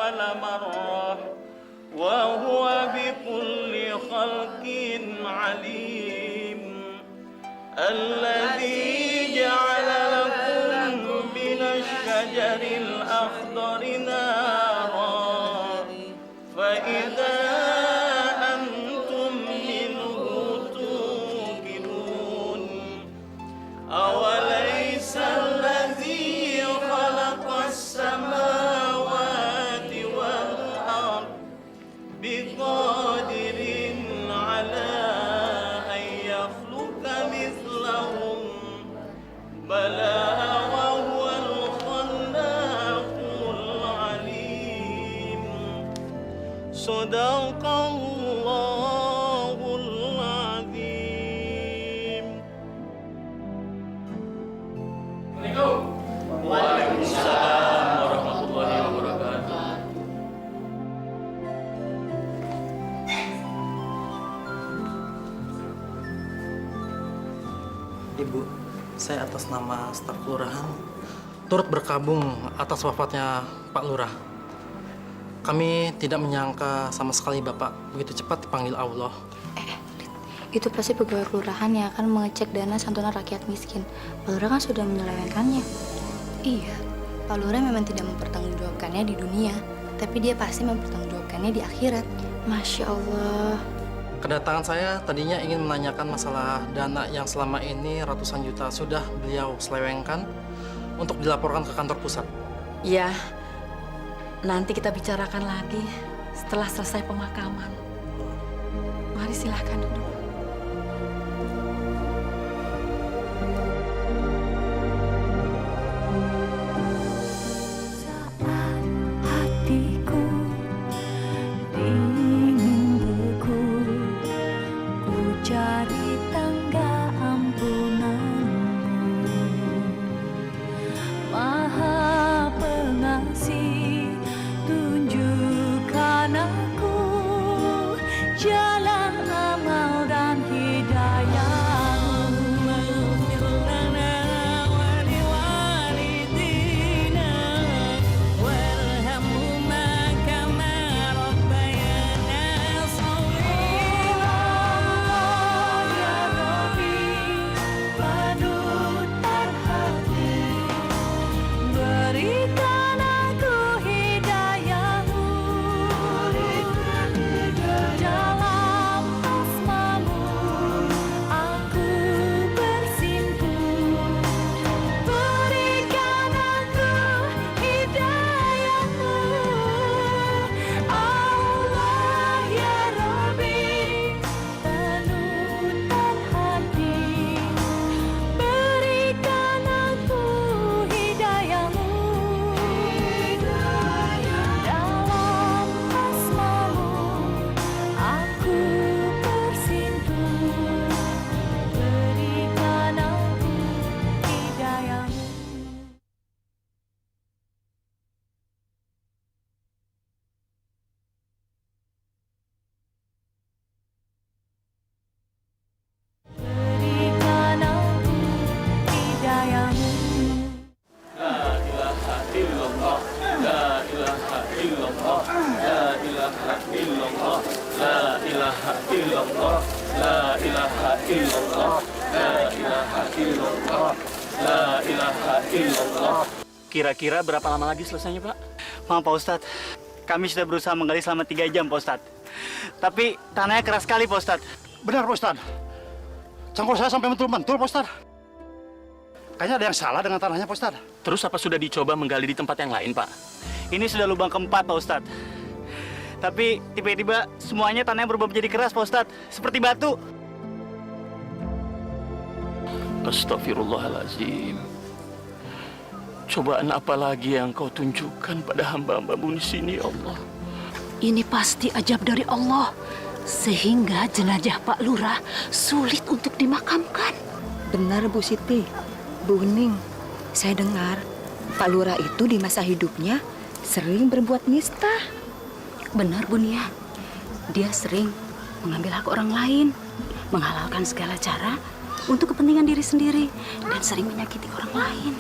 أول مرة وهو بكل خلق عليم الذي جعل لكم من الشجر الأخضر نارا فإذا أنتم منه توقدون أوليس الذي خلق السماوات والأرض بقادر على أن يخلق مثلهم بلى وهو الخلاق العليم صدق الله العظيم. Waalaikumsalam warahmatullahi wabarakatuh. Ibu, saya atas nama staf kelurahan turut berkabung atas wafatnya Pak Lurah. Kami tidak menyangka sama sekali Bapak begitu cepat dipanggil Allah. Itu pasti pegawai kelurahan yang akan mengecek dana santunan rakyat miskin. Pak Lurah kan sudah menyelewengkannya. Iya, Pak Lurah memang tidak mempertanggungjawabkannya di dunia, tapi dia pasti mempertanggungjawabkannya di akhirat. Masya Allah. Kedatangan saya tadinya ingin menanyakan masalah dana yang selama ini ratusan juta sudah beliau selewengkan untuk dilaporkan ke kantor pusat. Ya, nanti kita bicarakan lagi setelah selesai pemakaman. Mari silahkan duduk. Kira-kira berapa lama lagi selesainya, Pak? Maaf, Pak Ustadz. Kami sudah berusaha menggali selama 3 jam, Pak Ustadz. Tapi tanahnya keras sekali, Pak Ustadz. Benar, Pak Ustadz. Cangkul saya sampai mentul-mentul, Pak Ustadz. Kayaknya ada yang salah dengan tanahnya, Pak Ustadz. Terus apa sudah dicoba menggali di tempat yang lain, Pak? Ini sudah lubang keempat, Pak Ustadz. Tapi tiba-tiba semuanya tanahnya berubah menjadi keras, Pak Ustadz. Seperti batu. Astagfirullahaladzim. Cobaan apa lagi yang kau tunjukkan pada hamba-hambamu di sini, ya Allah? Ini pasti ajab dari Allah, sehingga jenazah Pak Lurah sulit untuk dimakamkan. Benar, Bu Siti. Bu Hening, saya dengar Pak Lurah itu di masa hidupnya sering berbuat nista. Benar, Bu Nia. Dia sering mengambil hak orang lain, menghalalkan segala cara untuk kepentingan diri sendiri, dan sering menyakiti orang lain.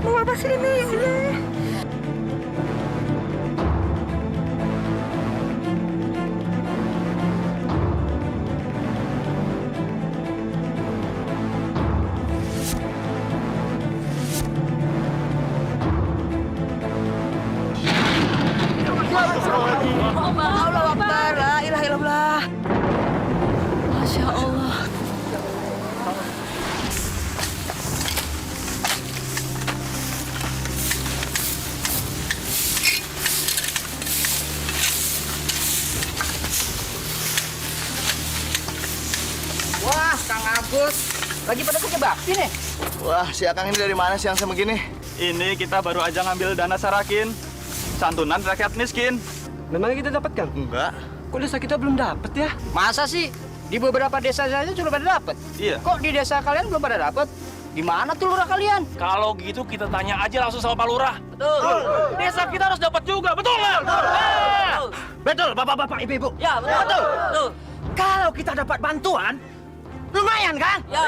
Mau apa sih ini? Ya Allah. Allah Akbar, la ilaha illallah. Masya Allah. Wah, Kang Agus, lagi pada kerja bakti nih. Wah, si Akang ini dari mana siang sama gini? Ini kita baru aja ngambil dana sarakin. Santunan rakyat miskin. Memang kita dapatkan? Enggak. Kok desa kita belum dapat ya? Masa sih? Di beberapa desa saja sudah pada dapat. Iya. Kok di desa kalian belum pada dapat? Di mana tuh lurah kalian? Kalau gitu kita tanya aja langsung sama Pak Lurah. Betul. Desa kita harus dapat juga, betul nggak? Betul. Betul, bapak-bapak, ibu-ibu. Ya, betul. Betul. Kalau kita dapat bantuan, lumayan kan? Ya.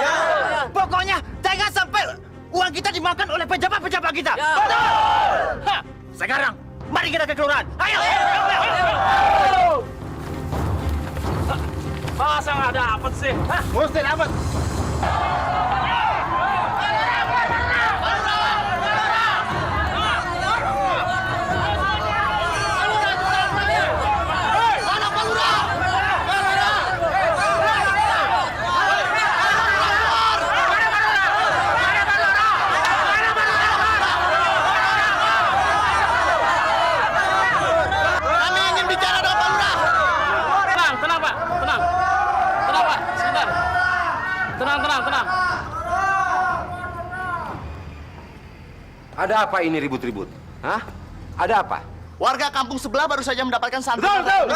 Pokoknya jangan sampai uang kita dimakan oleh pejabat-pejabat kita. Ya. Betul. Hah. Sekarang, mari kita ke kelurahan. Ayo. Masa nggak dapet sih? Hah? Mesti dapat. Kami ingin bicara dengan Pak Lurah. Tenang, Pak. Tenang. Tenang, Pak. Sebentar. Tenang. Ada apa ini ribut-ribut? Hah? Ada apa? Warga kampung sebelah baru saja mendapatkan santunan. Betul.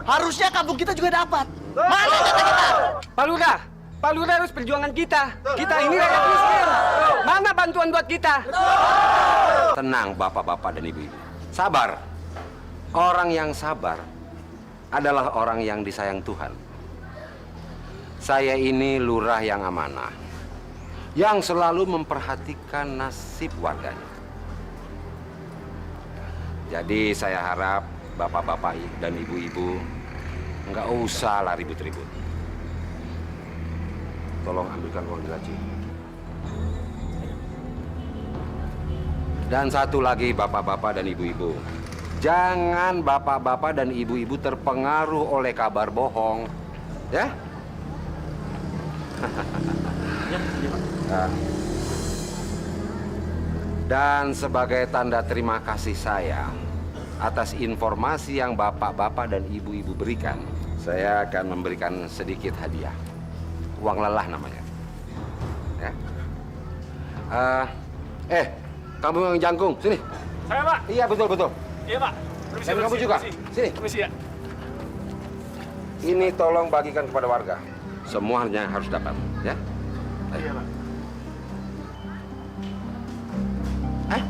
Harusnya kampung kita juga dapat. Mana jatah kita? Pak Lurah harus perjuangan kita. Kita ini rakyat miskin. Mana bantuan buat kita? Tenang bapak-bapak dan ibu-ibu. Sabar. Orang yang sabar adalah orang yang disayang Tuhan. Saya ini lurah yang amanah, yang selalu memperhatikan nasib warganya. Jadi saya harap bapak-bapak dan ibu-ibu nggak usah lah ribut-ribut. Tolong ambilkan uang gaji. Dan satu lagi bapak-bapak dan ibu-ibu, jangan bapak-bapak dan ibu-ibu terpengaruh oleh kabar bohong, ya? Nah. Dan sebagai tanda terima kasih saya atas informasi yang bapak-bapak dan ibu-ibu berikan, saya akan memberikan sedikit hadiah. Uang lelah namanya. Ya. Kamu yang jangkung, sini. Saya, Pak. Iya, betul. Iya, Pak. Dan kamu juga. Sini. Permisi ya. Ini tolong bagikan kepada warga. Semuanya harus dapat, ya. Iya, Pak.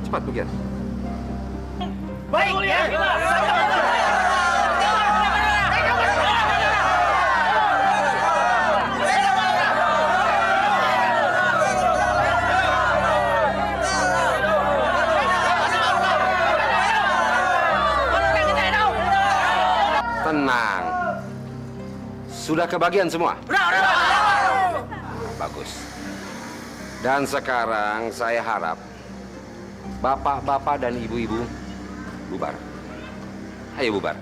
Cepat begitu. Baik, ya. Tenang. Sudah kebagian semua? Bagus. Dan sekarang saya harap bapak-bapak dan ibu-ibu bubar. Ayo bubar.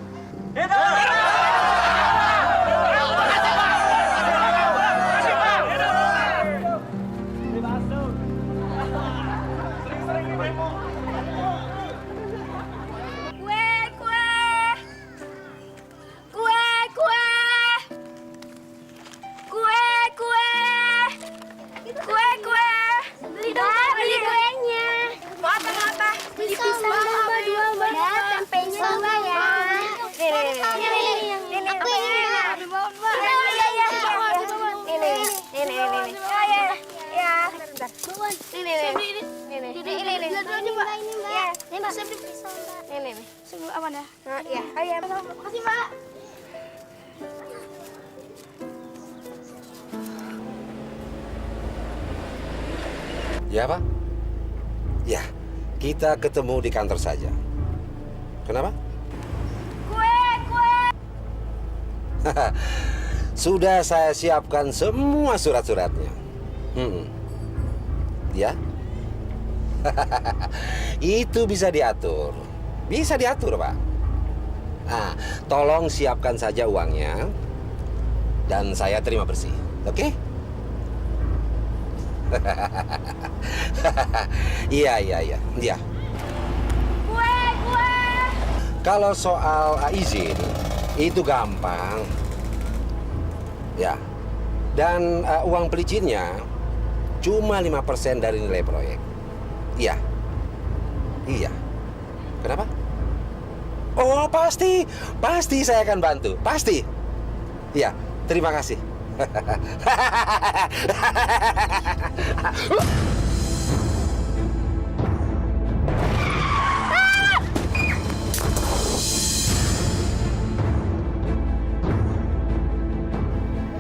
Beli kuenya. Mau apa? Beli pisang dua, tempenya dua ya. Nih. Ini Mbak, saya beli pisau Mbak. Nih. Sebelum apa dah? Nah, iya. Oh iya, makasih Mbak. Ya, Pak? Ya, kita ketemu di kantor saja. Kenapa? Kue. Sudah saya siapkan semua surat-suratnya. Ya? Itu bisa diatur. Bisa diatur, Pak. Nah, tolong siapkan saja uangnya. Dan saya terima bersih. Oke? Iya. Kue. Kalau soal izin, itu gampang. Ya. Dan uang pelicinnya cuma 5% dari nilai proyek. Iya. Kenapa? Oh, pasti saya akan bantu. Pasti. Iya, terima kasih.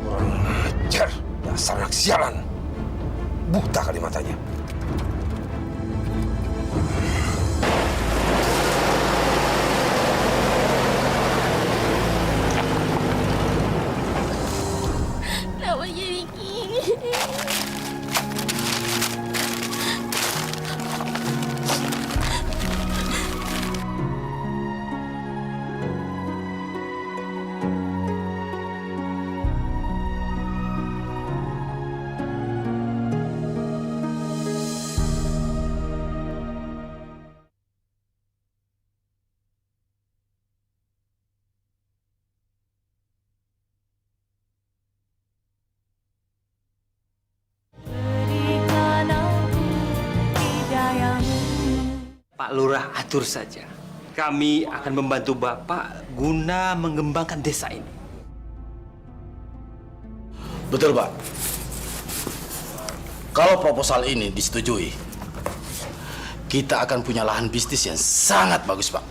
Kurang ajar, dasar anak sialan. Buta kali matanya. Kenapa jadi gini? Pak Lurah, atur saja. Kami akan membantu Bapak guna mengembangkan desa ini. Betul, Pak. Kalau proposal ini disetujui, kita akan punya lahan bisnis yang sangat bagus, Pak.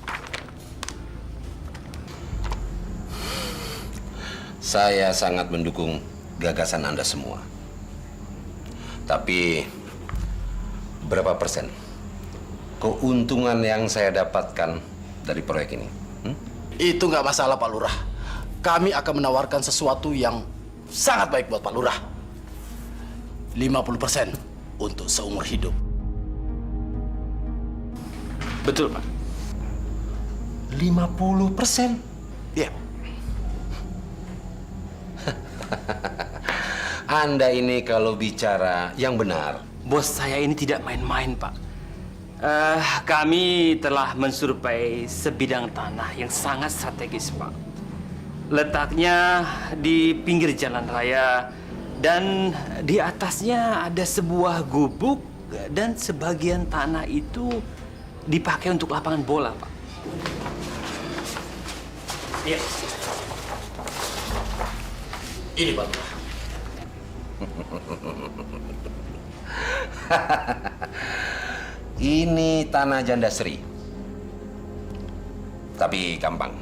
Saya sangat mendukung gagasan Anda semua. Tapi berapa persen keuntungan yang saya dapatkan dari proyek ini? Itu nggak masalah, Pak Lurah. Kami akan menawarkan sesuatu yang sangat baik buat Pak Lurah. 50% untuk seumur hidup. Betul, Pak. 50%? Iya. Anda ini kalau bicara yang benar. Bos saya ini tidak main-main, Pak. Kami telah mensurvei sebidang tanah yang sangat strategis, Pak. Letaknya di pinggir jalan raya dan di atasnya ada sebuah gubuk dan sebagian tanah itu dipakai untuk lapangan bola, Pak. Iya. Ini, Pak. Ini tanah janda Sri. Tapi gampang.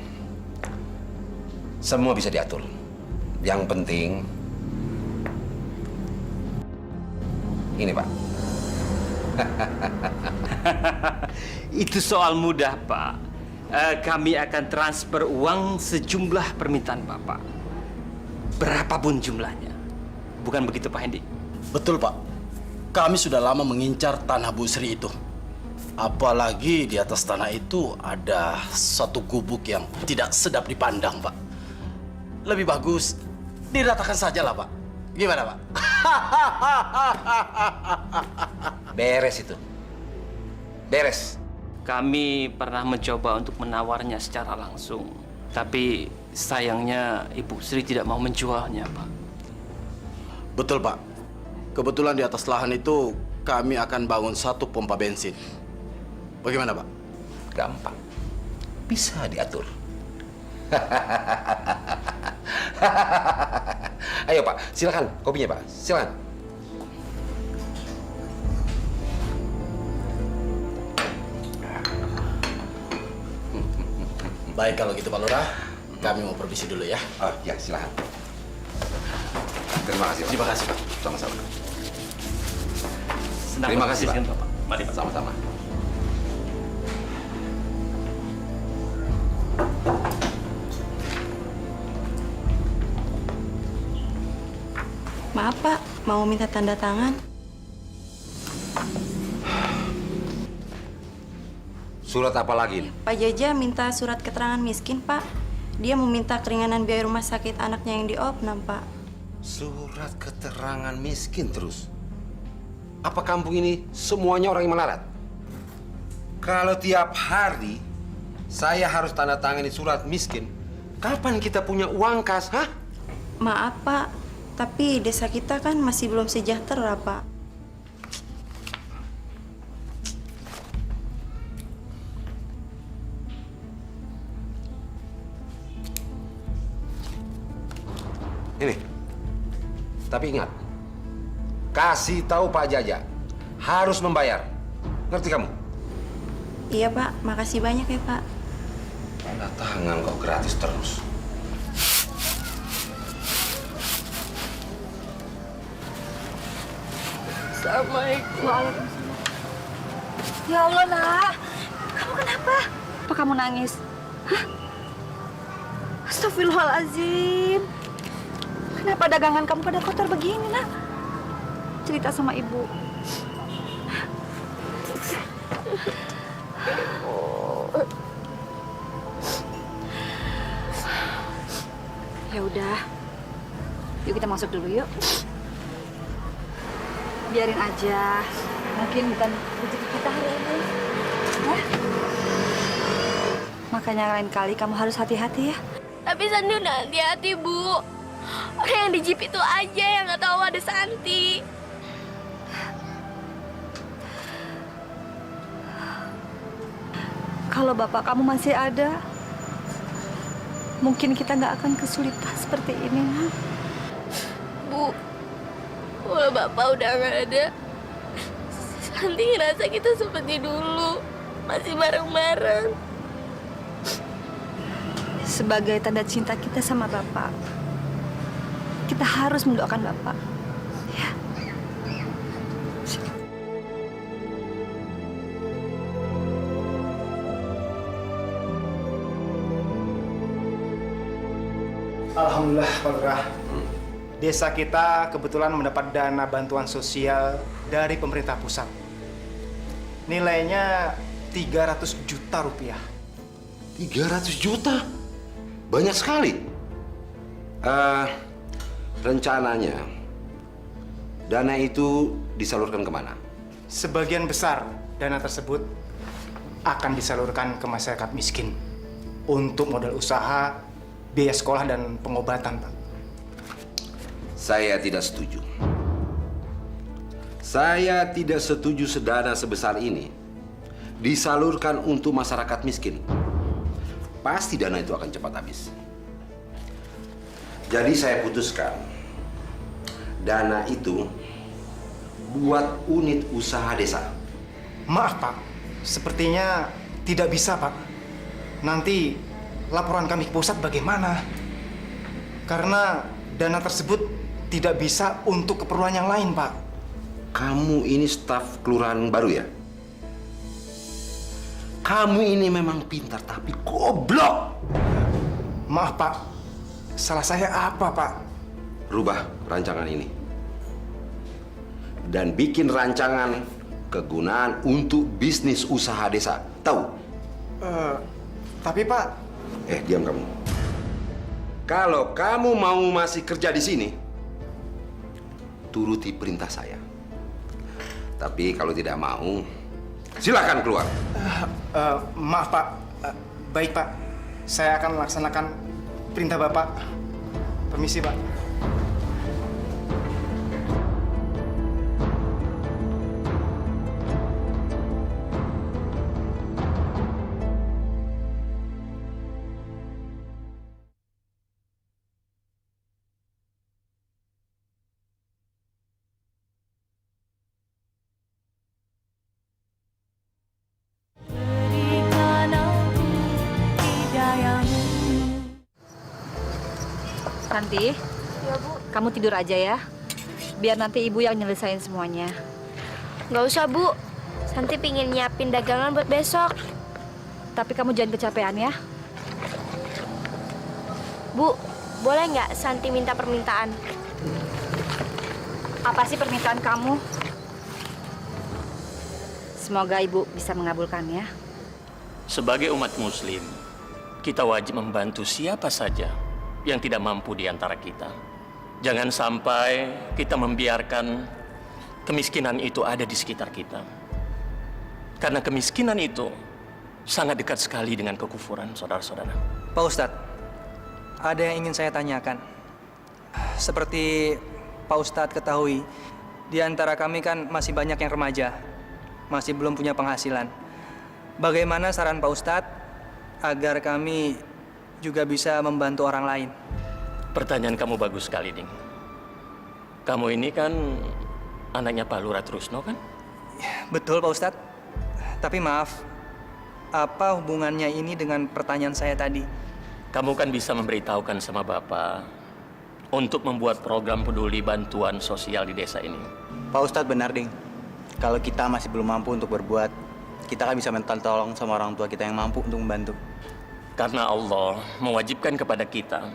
Semua bisa diatur. Yang penting ini, Pak. Itu soal mudah, Pak. Kami akan transfer uang sejumlah permintaan Bapak. Berapapun jumlahnya. Bukan begitu, Pak Hendi? Betul, Pak. Kami sudah lama mengincar tanah Bu Sri itu. Apalagi di atas tanah itu ada satu gubuk yang tidak sedap dipandang, Pak. Lebih bagus diratakan saja lah, Pak. Gimana, Pak? Beres itu. Beres. Kami pernah mencoba untuk menawarnya secara langsung. Tapi sayangnya Ibu Sri tidak mau menjualnya, Pak. Betul, Pak. Kebetulan di atas lahan itu kami akan bangun satu pompa bensin. Bagaimana, Pak? Gampang. Bisa diatur. Ayo, Pak. Silakan kopinya, Pak. Silakan. Baik kalau gitu Pak Lurah, kami mau permisi dulu ya. Oh ya, silakan. Terima kasih, Pak. Terima kasih, Pak. Sama-sama. Senang Terima kasih, Pak. berbicara, Bapak. Mari, Pak. Sama-sama. Maaf Pak, mau minta tanda tangan. Surat apa lagi? Pak Jaja minta surat keterangan miskin Pak. Dia meminta keringanan biaya rumah sakit anaknya yang di Opnam Pak. Surat keterangan miskin terus. Apa kampung ini semuanya orang yang melarat? Kalau tiap hari saya harus tanda tangani surat miskin, kapan kita punya uang kas, hah? Maaf Pak, tapi desa kita kan masih belum sejahtera Pak. Ini. Tapi ingat, kasih tahu Pak Jaja, harus membayar. Ngerti kamu? Iya Pak, makasih banyak ya Pak. Tanda tangan kok gratis terus. Assalamualaikum. Waalaikumsalam. Ya Allah, Nak. Kamu kenapa? Apa kamu nangis? Hah? Astagfirullahaladzim. Kenapa dagangan kamu pada kotor begini, Nak? Cerita sama Ibu. Ya udah. Yuk kita masuk dulu yuk. Biarin aja. Mungkin bukan rezeki kita hari ini. Ya? Makanya lain kali kamu harus hati-hati ya. Tapi Santi udah hati-hati, Bu. Orang yang di jeep itu aja yang nggak tahu ada Santi. Kalau bapak kamu masih ada, mungkin kita nggak akan kesulitan seperti ini, Nak. Bu, kalau Bapak udah nggak ada, Santi ngerasa kita seperti dulu. Masih bareng-bareng. Sebagai tanda cinta kita sama bapak, kita harus mendoakan bapak. Ya. Alhamdulillah Pak Lurah. Desa kita kebetulan mendapat dana bantuan sosial dari pemerintah pusat. Nilainya 300 juta rupiah. 300 juta? Banyak sekali. Rencananya, dana itu disalurkan kemana? Sebagian besar dana tersebut akan disalurkan ke masyarakat miskin untuk modal usaha, biaya sekolah, dan pengobatan, Pak. Saya tidak setuju. Saya tidak setuju sedana sebesar ini disalurkan untuk masyarakat miskin. Pasti dana itu akan cepat habis. Jadi saya putuskan, dana itu buat unit usaha desa. Maaf, Pak. Sepertinya tidak bisa, Pak. Nanti laporan kami ke pusat bagaimana? Karena dana tersebut tidak bisa untuk keperluan yang lain, Pak. Kamu ini staf kelurahan baru ya? Kamu ini memang pintar tapi goblok. Maaf, Pak. Salah saya apa, Pak? Rubah rancangan ini. Dan bikin rancangan kegunaan untuk bisnis usaha desa. Tahu? Tapi, Pak... Diam kamu. Kalau kamu mau masih kerja di sini, turuti perintah saya. Tapi kalau tidak mau, silakan keluar. Maaf, Pak. Baik, Pak. Saya akan melaksanakan perintah Bapak. Permisi, Pak. Berikan aku hidayah Santi, Ya, Bu. kamu tidur aja ya. Biar nanti ibu yang nyelesain semuanya. Nggak usah, Bu. Santi pingin nyiapin dagangan buat besok. Tapi kamu jangan kecapean ya. Bu, boleh nggak Santi minta permintaan? Apa sih permintaan kamu? Semoga ibu bisa mengabulkannya. Sebagai umat muslim, kita wajib membantu siapa saja yang tidak mampu di antara kita. Jangan sampai kita membiarkan kemiskinan itu ada di sekitar kita. Karena kemiskinan itu sangat dekat sekali dengan kekufuran, saudara-saudara. Pak Ustadz, ada yang ingin saya tanyakan. Seperti Pak Ustadz ketahui, di antara kami kan masih banyak yang remaja, masih belum punya penghasilan. Bagaimana saran Pak Ustadz agar kami juga bisa membantu orang lain? Pertanyaan kamu bagus sekali, Ding. Kamu ini kan anaknya Pak Lurah Trusno, kan? Betul, Pak Ustadz. Tapi maaf, apa hubungannya ini dengan pertanyaan saya tadi? Kamu kan bisa memberitahukan sama Bapak untuk membuat program peduli bantuan sosial di desa ini. Pak Ustadz benar, Ding. Kalau kita masih belum mampu untuk berbuat, kita kan bisa minta tolong sama orang tua kita yang mampu untuk membantu. Karena Allah mewajibkan kepada kita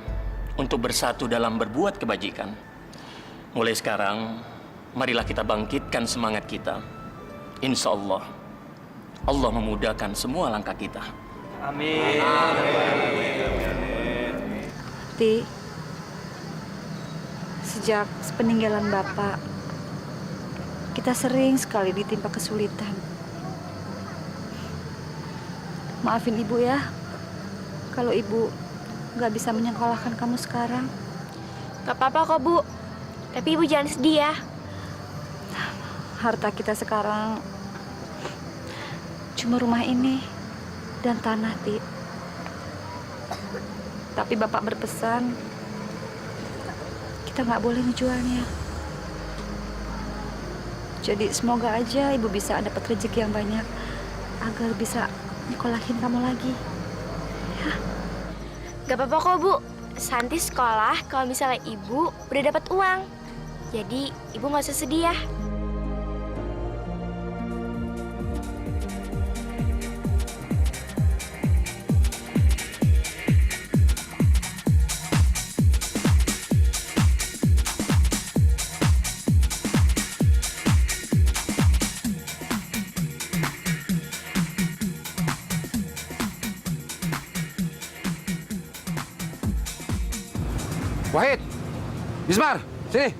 untuk bersatu dalam berbuat kebajikan. Mulai sekarang, marilah kita bangkitkan semangat kita. Insya Allah, Allah memudahkan semua langkah kita. Amin. Ti, sejak sepeninggalan Bapak, kita sering sekali ditimpa kesulitan. Maafin Ibu ya, kalau Ibu nggak bisa menyekolahkan kamu sekarang. Gak apa-apa kok, Bu. Tapi Ibu jangan sedih ya. Harta kita sekarang cuma rumah ini dan tanah, Ti. Tapi Bapak berpesan, kita nggak boleh menjualnya. Jadi semoga aja Ibu bisa dapat rezeki yang banyak agar bisa nyekolahin kamu lagi. Ya. Gak apa-apa kok, Bu. Santi sekolah kalau misalnya Ibu udah dapat uang. Jadi Ibu nggak usah sedih ya. Wahid, Bismar, sini.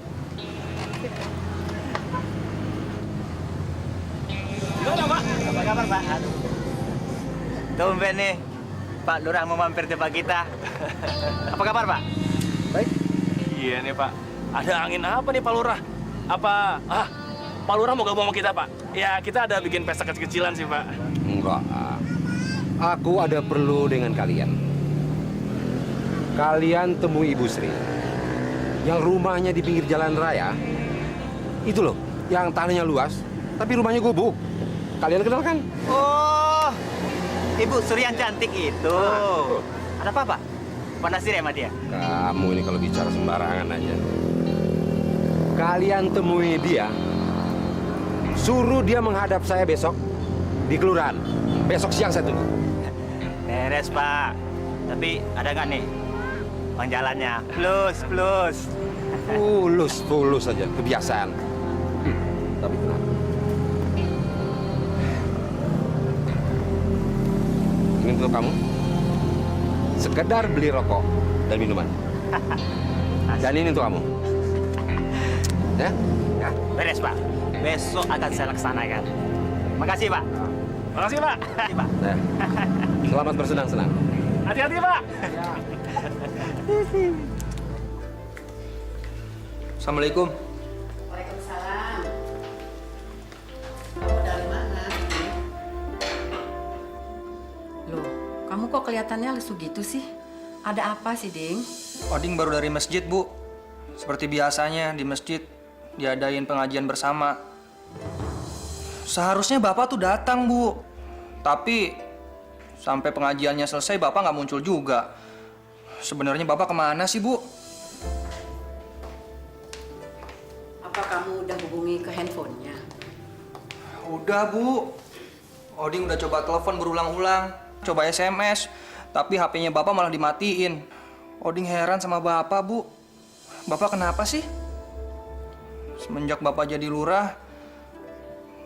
Gimana, Pak? Apa kabar, Pak? Tumben nih, Pak Lurah mau mampir tempat kita. Apa kabar, Pak? Baik. Iya nih, Pak. Ada angin apa nih, Pak Lurah? Apa, Pak Lurah mau gabung sama kita, Pak? Ya, kita ada bikin pesta kecil-kecilan sih, Pak. Enggak. Aku ada perlu dengan kalian. Kalian temui Ibu Sri yang rumahnya di pinggir jalan raya. Itu loh, yang tanahnya luas, tapi rumahnya gubuk. Kalian kenal kan? Oh, Ibu Suri yang cantik itu. Ada apa, Pak? Panasir ya sama dia? Kamu ini kalau bicara sembarangan aja. Kalian temui dia, suruh dia menghadap saya besok di kelurahan. Besok siang saya tunggu. Beres, Pak. Tapi ada nggak nih uang jalannya? Plus. Fulus saja, kebiasaan. Tapi tenang. Ini untuk kamu. Sekedar beli rokok dan minuman. Dan ini untuk kamu. Ya? Ya, beres, Pak. Besok akan saya laksanakan. Makasih, Pak. Makasih, Pak. Makasih, Pak. Ya. Selamat bersenang-senang. Hati-hati, Pak. Assalamualaikum. Waalaikumsalam. Kamu dari mana? Loh, kamu kok kelihatannya lesu gitu sih? Ada apa sih, Ding? Oding baru dari masjid, Bu. Seperti biasanya di masjid diadain pengajian bersama. Seharusnya Bapak tuh datang, Bu. Tapi sampai pengajiannya selesai Bapak nggak muncul juga. Sebenarnya Bapak kemana sih, Bu? Udah, Bu. Oding udah coba telepon berulang-ulang, coba SMS, tapi HP-nya Bapak malah dimatiin. Oding heran sama Bapak, Bu. Bapak kenapa sih? Semenjak Bapak jadi lurah,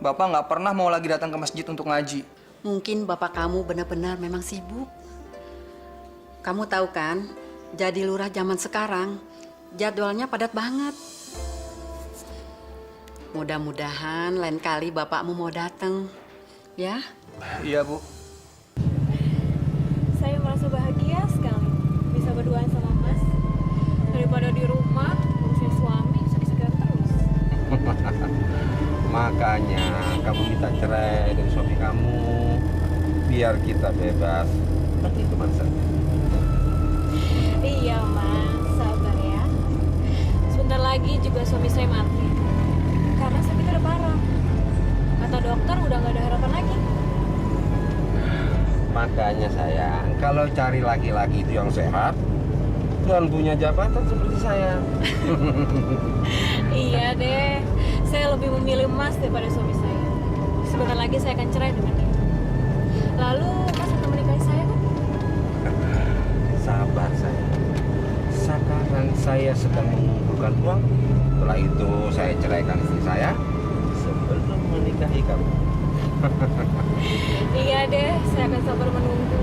Bapak nggak pernah mau lagi datang ke masjid untuk ngaji. Mungkin bapak kamu benar-benar memang sibuk. Kamu tahu kan, jadi lurah zaman sekarang, jadwalnya padat banget. Mudah-mudahan lain kali bapakmu mau datang, ya? Iya, Bu. Saya merasa bahagia sekali bisa berduaan sama Mas. Daripada di rumah ngurusin suami sakit-sakitan terus. Makanya kamu minta cerai dari suami kamu biar kita bebas pergi kemana saja. Iya Mas, sabar ya. Sebentar lagi juga suami saya mati. Karena sakitnya udah parah. Kata dokter udah nggak ada harapan lagi. Makanya sayang, kalau cari laki-laki itu yang sehat dan punya jabatan seperti saya. Iya deh, saya lebih memilih Mas daripada suami saya. Sebentar lagi saya akan cerai dengan dia. Lalu Mas akan menikahi saya kan? Sabar sayang. Sekarang saya sedang mengumpulkan uang. Setelah itu saya ceraikan istri saya sebelum menikahi kamu. Iya deh, saya akan sabar menunggu.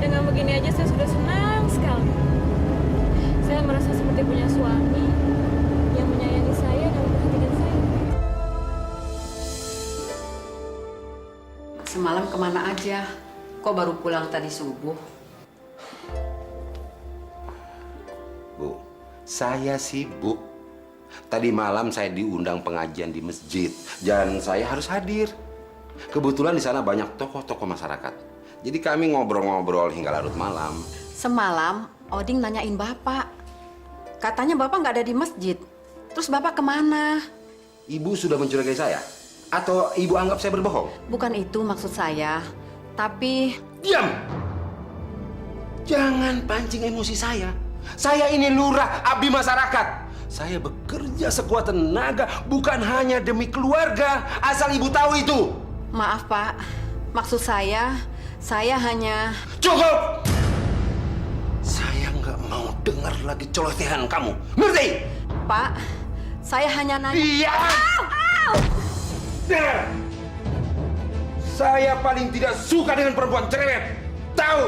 Dengan begini aja saya sudah senang sekali. Saya merasa seperti punya suami yang menyayangi saya dan memperhatikan saya. Semalam kemana aja? Kok baru pulang tadi subuh? Bu, saya sibuk. Tadi malam saya diundang pengajian di masjid dan saya harus hadir. Kebetulan di sana banyak tokoh-tokoh masyarakat. Jadi kami ngobrol-ngobrol hingga larut malam. Semalam Oding nanyain bapak. Katanya bapak nggak ada di masjid. Terus bapak kemana? Ibu sudah mencurigai saya? Atau ibu anggap saya berbohong? Bukan itu maksud saya. Tapi... Diam! Jangan pancing emosi saya. Saya ini lurah, abdi masyarakat. Saya bekerja sekuat tenaga bukan hanya demi keluarga. Asal ibu tahu itu. Maaf Pak, maksud saya hanya... Cukup! Saya nggak mau dengar lagi celotehan kamu. Ngerti? Pak, saya hanya nanya... Iya! Dengar! Saya paling tidak suka dengan perempuan cerewet. Tahu?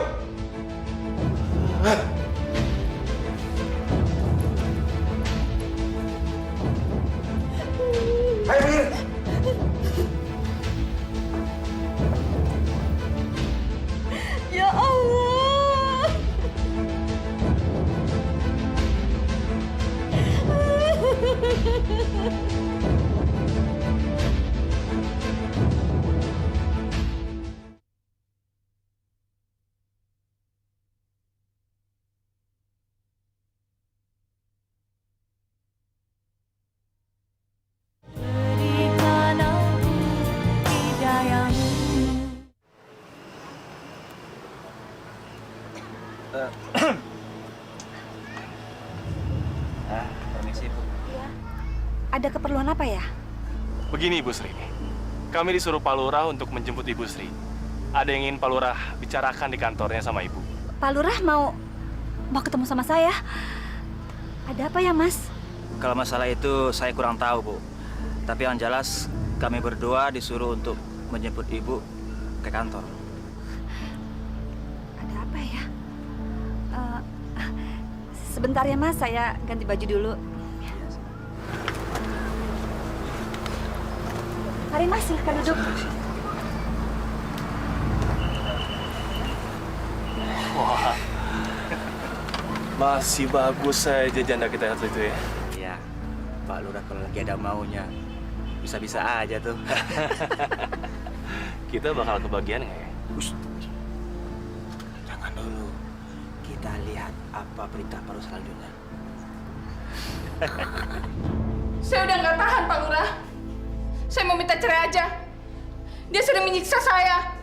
Ayo pergi! Ya Allah! Permisi, Bu. Ada keperluan apa ya? Begini Ibu Sri, kami disuruh Pak Lurah untuk menjemput Ibu Sri. Ada yang ingin Pak Lurah bicarakan di kantornya sama Ibu. Pak Lurah mau ketemu sama saya. Ada apa ya, Mas? Kalau masalah itu saya kurang tahu, Bu. Tapi yang jelas kami berdua disuruh untuk menjemput Ibu ke kantor. Ada apa ya? Sebentar ya, Mas. Saya ganti baju dulu. Mari, Mas. Silahkan duduk. Wah, masih bagus saja janda kita itu ya. Iya, Pak Lurah kalau lagi ada maunya, bisa-bisa aja tuh. Kita bakal kebagian nggak ya? Jangan dulu. Kita lihat apa berita baru selanjutnya. Saya udah nggak tahan, Pak Lurah. Saya mau minta cerai aja. Dia sudah menyiksa saya.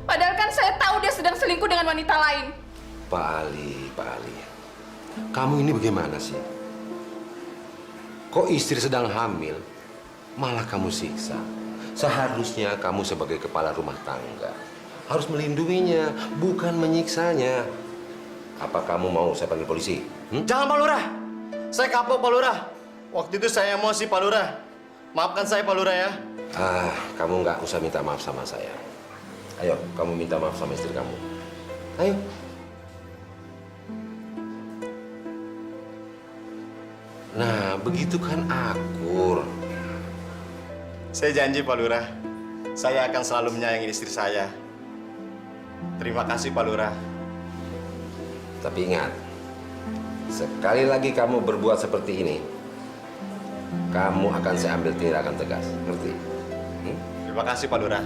Padahal kan saya tahu dia sedang selingkuh dengan wanita lain. Pak Ali. Kamu ini bagaimana sih? Kok istri sedang hamil, malah kamu siksa? Seharusnya kamu sebagai kepala rumah tangga harus melindunginya, bukan menyiksanya. Apa kamu mau saya panggil polisi? Jangan Pak Lurah. Saya kapok Pak Lurah. Waktu itu saya emosi Pak Lurah. Maafkan saya Pak Lurah ya. Kamu nggak usah minta maaf sama saya. Ayo, kamu minta maaf sama istri kamu. Ayo. Nah, begitu kan akur. Saya janji Pak Lurah. Saya akan selalu menyayangi istri saya. Terima kasih Pak Lurah. Tapi ingat, sekali lagi kamu berbuat seperti ini, kamu akan saya ambil tindakan tegas. Ngerti? Terima kasih Pak Lurah.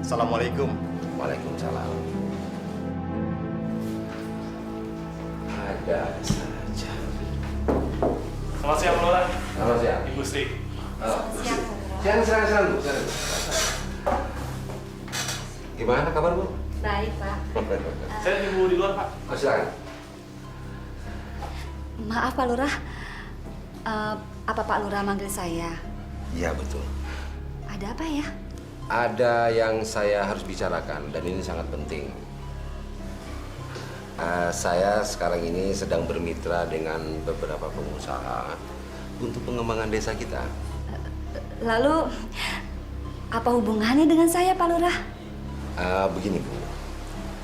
Assalamualaikum. Waalaikumsalam. Ada saja. Selamat siang, Pak Lurah. Selamat siang. Ibu Sri. Siang, Bu. Gimana kabar, Bu? Baik, Pak. Saya tunggu di luar, Pak. Silakan. Maaf, Pak Lurah. Apa Pak Lurah manggil saya? Iya, betul. Ada apa ya? Ada yang saya harus bicarakan dan ini sangat penting. Saya sekarang ini sedang bermitra dengan beberapa pengusaha untuk pengembangan desa kita. Lalu, apa hubungannya dengan saya, Pak Lurah? Begini, Bu.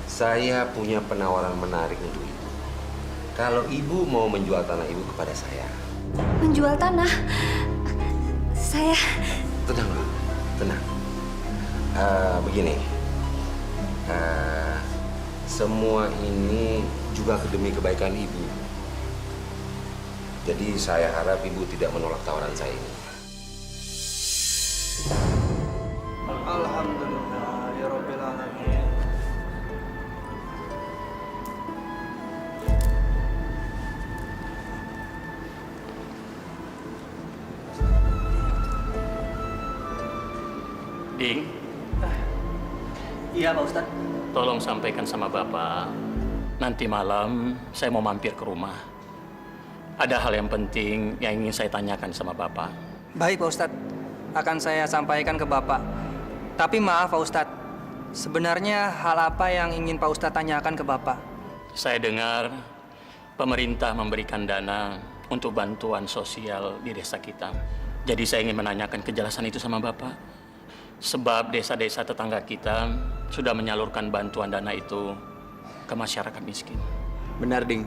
Saya punya penawaran menarik untuk Ibu. Kalau Ibu mau menjual tanah Ibu kepada saya. Menjual tanah? Saya... Tenang, Bu. Tenang. Begini. Semua ini juga demi kebaikan Ibu. Jadi saya harap Ibu tidak menolak tawaran saya ini. Alhamdulillah, ya Rabbil Alamin. Ding. Iya, Pak Ustadz. Tolong sampaikan sama Bapak, nanti malam saya mau mampir ke rumah. Ada hal yang penting yang ingin saya tanyakan sama Bapak. Baik, Pak Ustadz. Akan saya sampaikan ke Bapak. Tapi maaf, Pak Ustadz. Sebenarnya hal apa yang ingin Pak Ustadz tanyakan ke Bapak? Saya dengar pemerintah memberikan dana untuk bantuan sosial di desa kita. Jadi saya ingin menanyakan kejelasan itu sama Bapak. Sebab desa-desa tetangga kita sudah menyalurkan bantuan dana itu ke masyarakat miskin. Benar, Ding.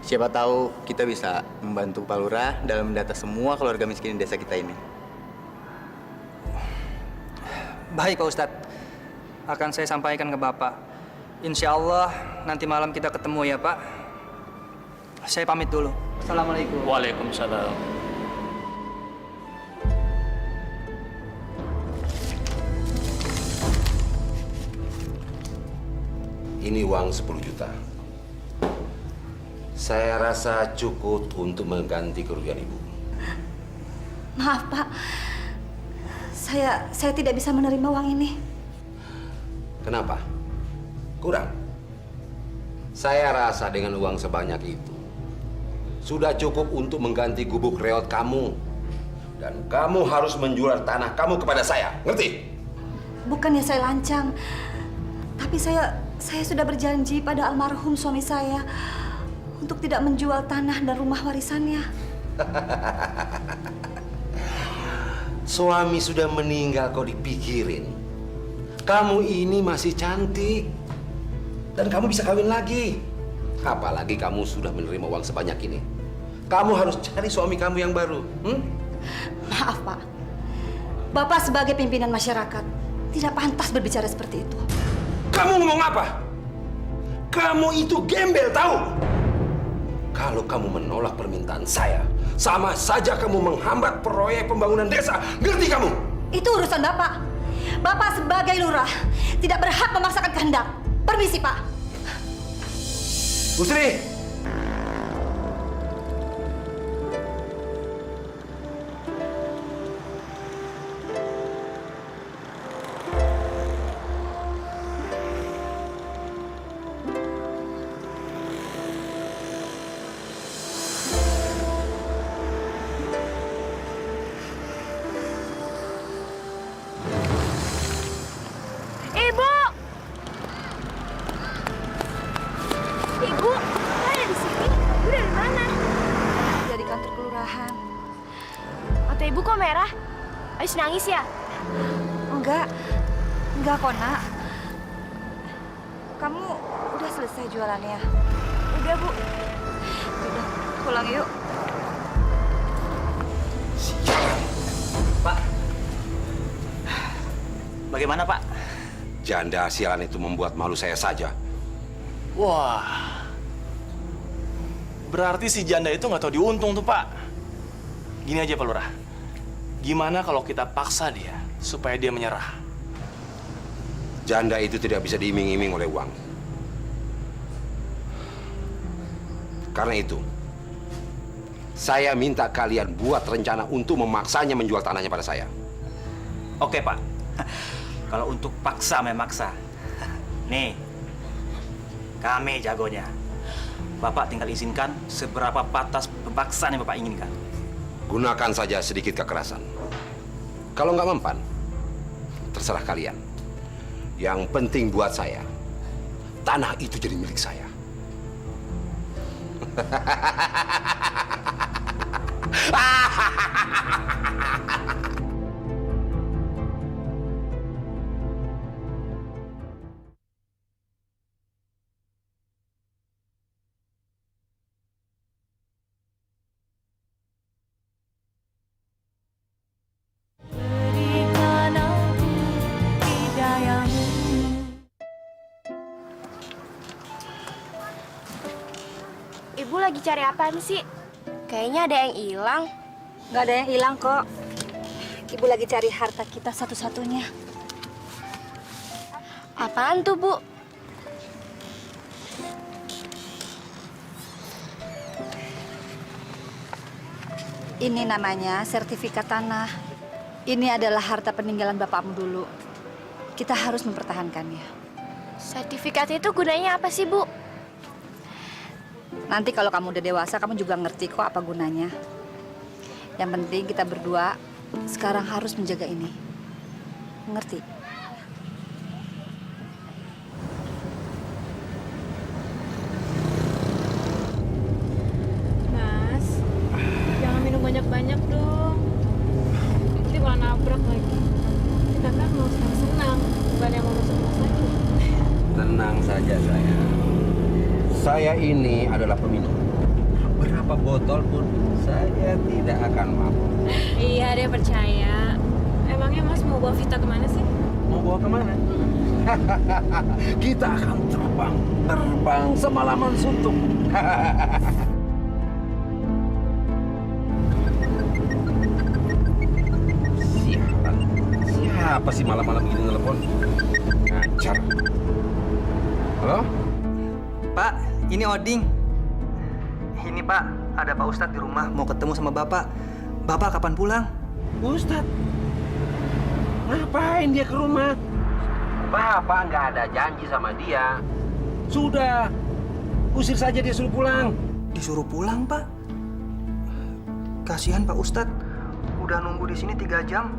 Siapa tahu kita bisa membantu Pak Lurah dalam mendata semua keluarga miskin di desa kita ini. Baik, Pak Ustadz. Akan saya sampaikan ke Bapak. Insya Allah nanti malam kita ketemu ya, Pak. Saya pamit dulu. Assalamualaikum. Waalaikumsalam. Ini uang 10 juta. Saya rasa cukup untuk mengganti kerugian Ibu. Maaf, Pak. Saya tidak bisa menerima uang ini. Kenapa? Kurang? Saya rasa dengan uang sebanyak itu sudah cukup untuk mengganti gubuk reot kamu. Dan kamu harus menjual tanah kamu kepada saya. Ngerti? Bukannya saya lancang. Tapi saya sudah berjanji pada almarhum suami saya untuk tidak menjual tanah dan rumah warisannya. Suami sudah meninggal kok dipikirin. Kamu ini masih cantik. Dan kamu bisa kawin lagi. Apalagi kamu sudah menerima uang sebanyak ini. Kamu harus cari suami kamu yang baru. Maaf, Pak. Bapak sebagai pimpinan masyarakat tidak pantas berbicara seperti itu. Kamu ngomong apa? Kamu itu gembel, tahu? Kalau kamu menolak permintaan saya, sama saja kamu menghambat proyek pembangunan desa. Ngerti kamu? Itu urusan Bapak. Bapak sebagai lurah tidak berhak memaksakan kehendak. Permisi, Pak. Bu Sri. Mata ibu kok merah? Habis nangis ya? Enggak kok nak. Kamu udah selesai jualannya? Udah Bu. Udah, pulang yuk. Pak, bagaimana Pak? Janda sialan itu membuat malu saya saja. Wah, berarti si janda itu nggak tahu diuntung tuh Pak. Gini aja Pak Lurah, gimana kalau kita paksa dia supaya dia menyerah? Janda itu tidak bisa diiming-iming oleh uang. Karena itu, saya minta kalian buat rencana untuk memaksanya menjual tanahnya pada saya. Oke Pak, kalau untuk paksa memaksa, nih, kami jagonya. Bapak tinggal izinkan seberapa batas pemaksaan yang Bapak inginkan. Gunakan saja sedikit kekerasan. Kalau nggak mempan, terserah kalian. Yang penting buat saya, tanah itu jadi milik saya. Ibu lagi cari apaan sih? Kayaknya ada yang hilang. Nggak ada yang hilang kok. Ibu lagi cari harta kita satu-satunya. Apaan tuh, Bu? Ini namanya sertifikat tanah. Ini adalah harta peninggalan bapakmu dulu. Kita harus mempertahankannya. Sertifikat itu gunanya apa sih, Bu? Nanti kalau kamu udah dewasa, kamu juga ngerti kok apa gunanya. Yang penting kita berdua sekarang harus menjaga ini. Ngerti? Mas, jangan minum banyak-banyak dong. Nanti malah nabrak lagi. Kita kan mau senang-senang, bukan yang mau masuk rumah sakit. Tenang saja sayang. Saya ini adalah peminum. Berapa botol pun saya tidak akan mabuk. Iya, dia percaya. Emangnya Mas mau bawa Vita kemana sih? Mau bawa kemana? Kita akan terbang semalaman suntuk. Siapa sih malam-malam begini telepon? Ngacar. Halo? Pak, ini Oding. Ini Pak, ada Pak Ustadz di rumah mau ketemu sama Bapak. Bapak kapan pulang? Ustadz? Ngapain dia ke rumah? Bapak nggak ada janji sama dia. Sudah, usir saja dia suruh pulang. Disuruh pulang, Pak? Kasihan Pak Ustadz, udah nunggu di sini 3 jam.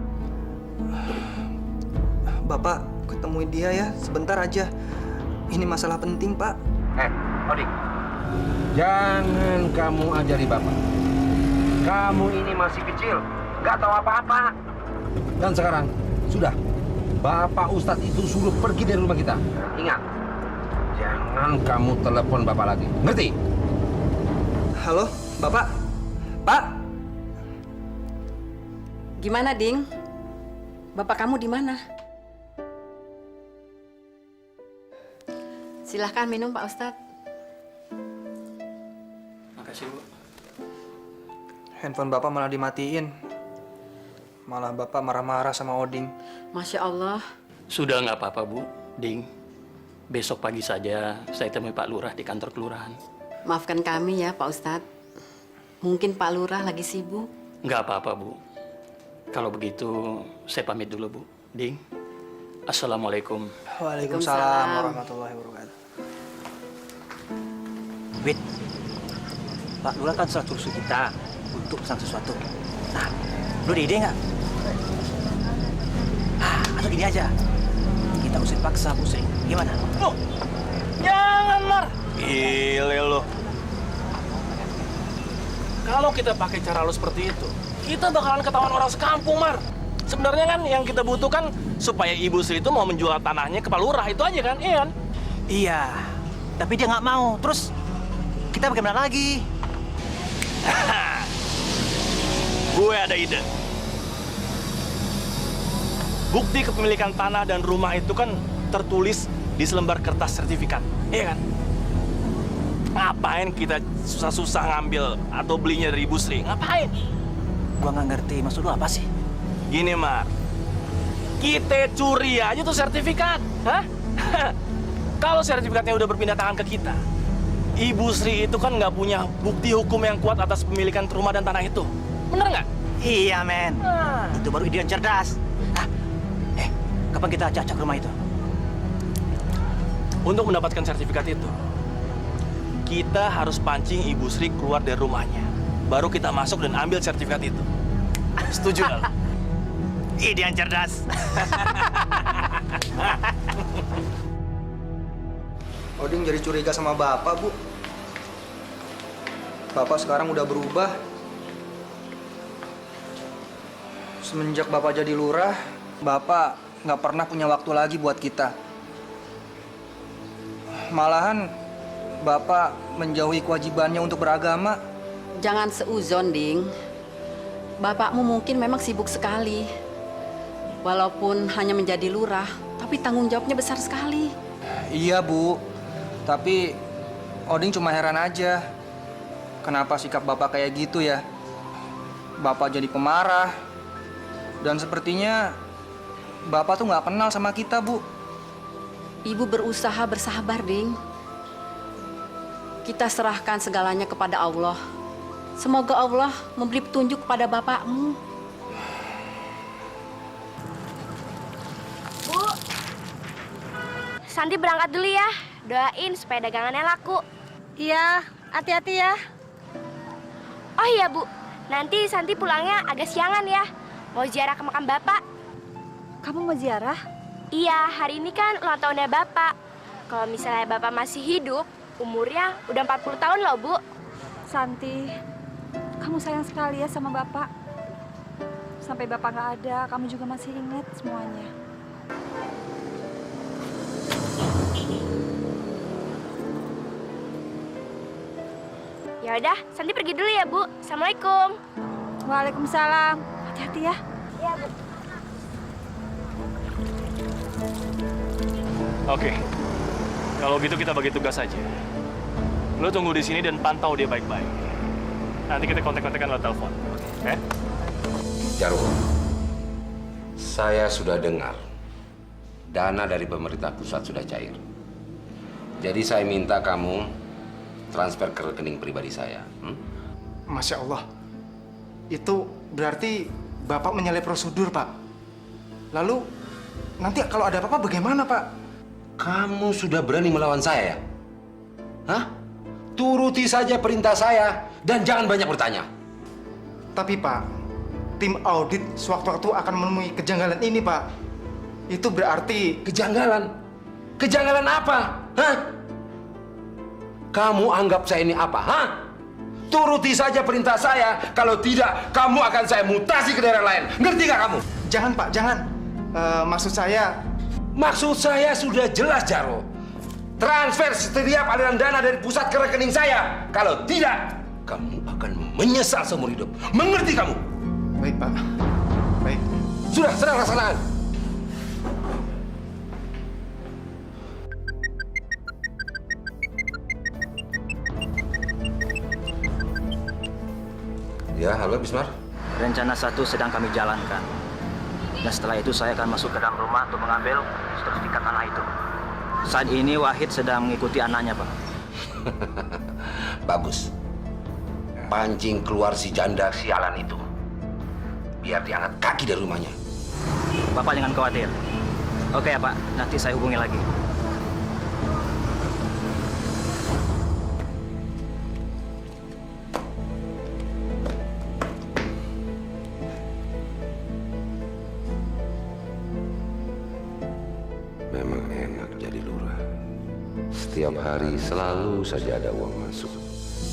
Bapak ketemuin dia ya, sebentar aja. Ini masalah penting, Pak. Oding, jangan kamu ajari Bapak. Kamu ini masih kecil, nggak tahu apa-apa. Dan sekarang, sudah. Bapak Ustadz itu suruh pergi dari rumah kita. Ingat, jangan kamu telepon Bapak lagi. Ngerti? Halo, Bapak? Pak? Gimana, Ding? Bapak kamu di mana? Silahkan minum, Pak Ustadz. Makasih, Bu. Handphone Bapak malah dimatiin. Malah Bapak marah-marah sama Oding. Masya Allah. Sudah nggak apa-apa, Bu. Ding, besok pagi saja saya temui Pak Lurah di kantor kelurahan. Maafkan kami ya, Pak Ustadz. Mungkin Pak Lurah lagi sibuk. Nggak apa-apa, Bu. Kalau begitu, saya pamit dulu, Bu. Ding, Assalamualaikum. Waalaikumsalam warahmatullahi wabarakatuh. Wit, Pak Lurah kan sudah suruh kita untuk pesan sesuatu. Nah, lu ada ide nggak? Atau gini aja, kita usir paksa Bu Sri. Gimana? Loh, jangan Mar. Gile lo. Kalau kita pakai cara lo seperti itu, kita bakalan ketahuan orang sekampung, Mar. Sebenarnya kan yang kita butuhkan supaya Ibu Sri itu mau menjual tanahnya ke Pak Lurah, itu aja kan? Iya kan? Iya, tapi dia nggak mau. Terus kita bagaimana lagi? Gue ada ide. Bukti kepemilikan tanah dan rumah itu kan tertulis di selembar kertas sertifikat, iya kan? Ngapain kita susah-susah ngambil atau belinya dari Ibu Sri? Ngapain? Gua nggak ngerti, maksud lu apa sih? Gini, Mar. Kita curi aja tuh sertifikat. Hah? Kalau sertifikatnya udah berpindah tangan ke kita, Ibu Sri itu kan nggak punya bukti hukum yang kuat atas pemilikan rumah dan tanah itu. Bener nggak? Iya, men. Itu baru ide yang cerdas. Kapan kita acak-acak rumah itu? Untuk mendapatkan sertifikat itu, kita harus pancing Ibu Sri keluar dari rumahnya. Baru kita masuk dan ambil sertifikat itu. Setuju nggak? Ide yang cerdas. Oding jadi curiga sama Bapak, Bu. Bapak sekarang udah berubah. Semenjak Bapak jadi lurah, Bapak nggak pernah punya waktu lagi buat kita. Malahan Bapak menjauhi kewajibannya untuk beragama. Jangan seuzon, Ding. Bapakmu mungkin memang sibuk sekali. Walaupun hanya menjadi lurah, tapi tanggung jawabnya besar sekali. Iya, Bu. Tapi Oding cuma heran aja. Kenapa sikap Bapak kayak gitu ya? Bapak jadi pemarah. Dan sepertinya Bapak tuh nggak kenal sama kita, Bu. Ibu berusaha bersabar, Ding. Kita serahkan segalanya kepada Allah. Semoga Allah memberi petunjuk kepada bapakmu. Bu, Santi berangkat dulu ya. Doain supaya dagangannya laku. Iya, hati-hati ya. Oh iya, Bu. Nanti Santi pulangnya agak siangan ya. Mau ziarah ke makam Bapak. Kamu mau ziarah? Iya, hari ini kan ulang tahunnya Bapak. Kalau misalnya Bapak masih hidup, umurnya udah 40 tahun loh, Bu. Santi, kamu sayang sekali ya sama Bapak. Sampai Bapak nggak ada, kamu juga masih ingat semuanya. Ya udah, Santi pergi dulu ya, Bu. Assalamualaikum. Waalaikumsalam. Hati-hati ya. Iya, Bu. Oke. Kalau gitu kita bagi tugas aja. Lo tunggu di sini dan pantau dia baik-baik. Nanti kita kontak-kontakan lewat telepon. Oke? Jarwo, saya sudah dengar dana dari pemerintah pusat sudah cair. Jadi saya minta kamu transfer ke rekening pribadi saya. Masya Allah. Itu berarti Bapak menyalahi prosedur, Pak. Lalu, nanti kalau ada apa-apa bagaimana, Pak? Kamu sudah berani melawan saya ya? Hah? Turuti saja perintah saya dan jangan banyak bertanya. Tapi, Pak, tim audit sewaktu-waktu akan menemui kejanggalan ini, Pak. Itu berarti... Kejanggalan? Kejanggalan apa? Hah? Kamu anggap saya ini apa? Hah? Turuti saja perintah saya. Kalau tidak, kamu akan saya mutasi ke daerah lain. Ngerti nggak kamu? Jangan, Pak, jangan. Maksud saya... Maksud saya sudah jelas, Jarwo. Transfer setiap aliran dana dari pusat ke rekening saya. Kalau tidak, kamu akan menyesal seumur hidup. Mengerti kamu? Baik, Pak. Baik. Sudah, sedang laksanakan. Ya, halo Bismar. Rencana 1 sedang kami jalankan. Dan setelah itu saya akan masuk ke dalam rumah untuk mengambil sertifikat tanah itu. Saat ini Wahid sedang mengikuti anaknya, Pak. Bagus. Pancing keluar si janda sialan itu. Biar diangkat kaki dari rumahnya. Bapak jangan khawatir. Oke ya, Pak. Nanti saya hubungi lagi. Memang enak jadi lurah. Setiap hari selalu saja ada uang masuk.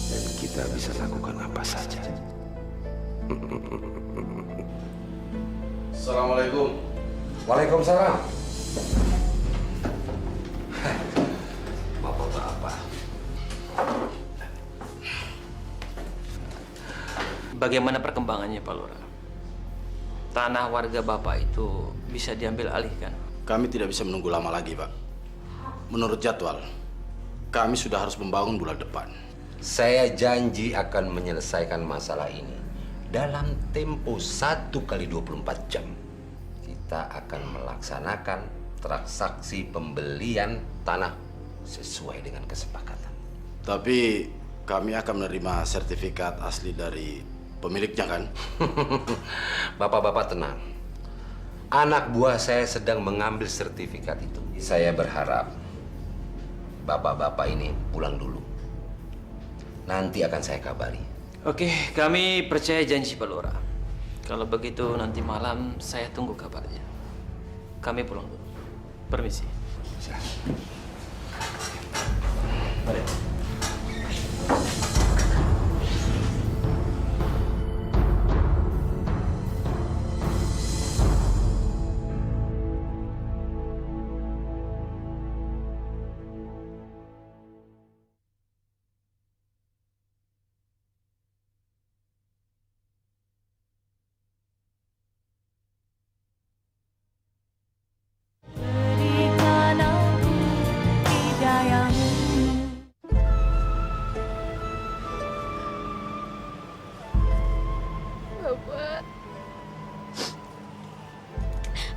Dan kita bisa lakukan apa saja. Assalamualaikum. Waalaikumsalam. Bapak-bapak. Bagaimana perkembangannya, Pak Lurah? Tanah warga Bapak itu bisa diambil alihkan? Kami tidak bisa menunggu lama lagi, Pak. Menurut jadwal, kami sudah harus membangun bulan depan. Saya janji akan menyelesaikan masalah ini dalam tempo 1 kali 24 jam. Kita akan melaksanakan transaksi pembelian tanah sesuai dengan kesepakatan. Tapi kami akan menerima sertifikat asli dari pemiliknya, kan? Bapak-bapak tenang. Anak buah saya sedang mengambil sertifikat itu. Saya berharap bapak-bapak ini pulang dulu. Nanti akan saya kabari. Oke, kami percaya janji Pak Lurah. Kalau begitu nanti malam saya tunggu kabarnya. Kami pulang dulu. Permisi. Mari. Bapak,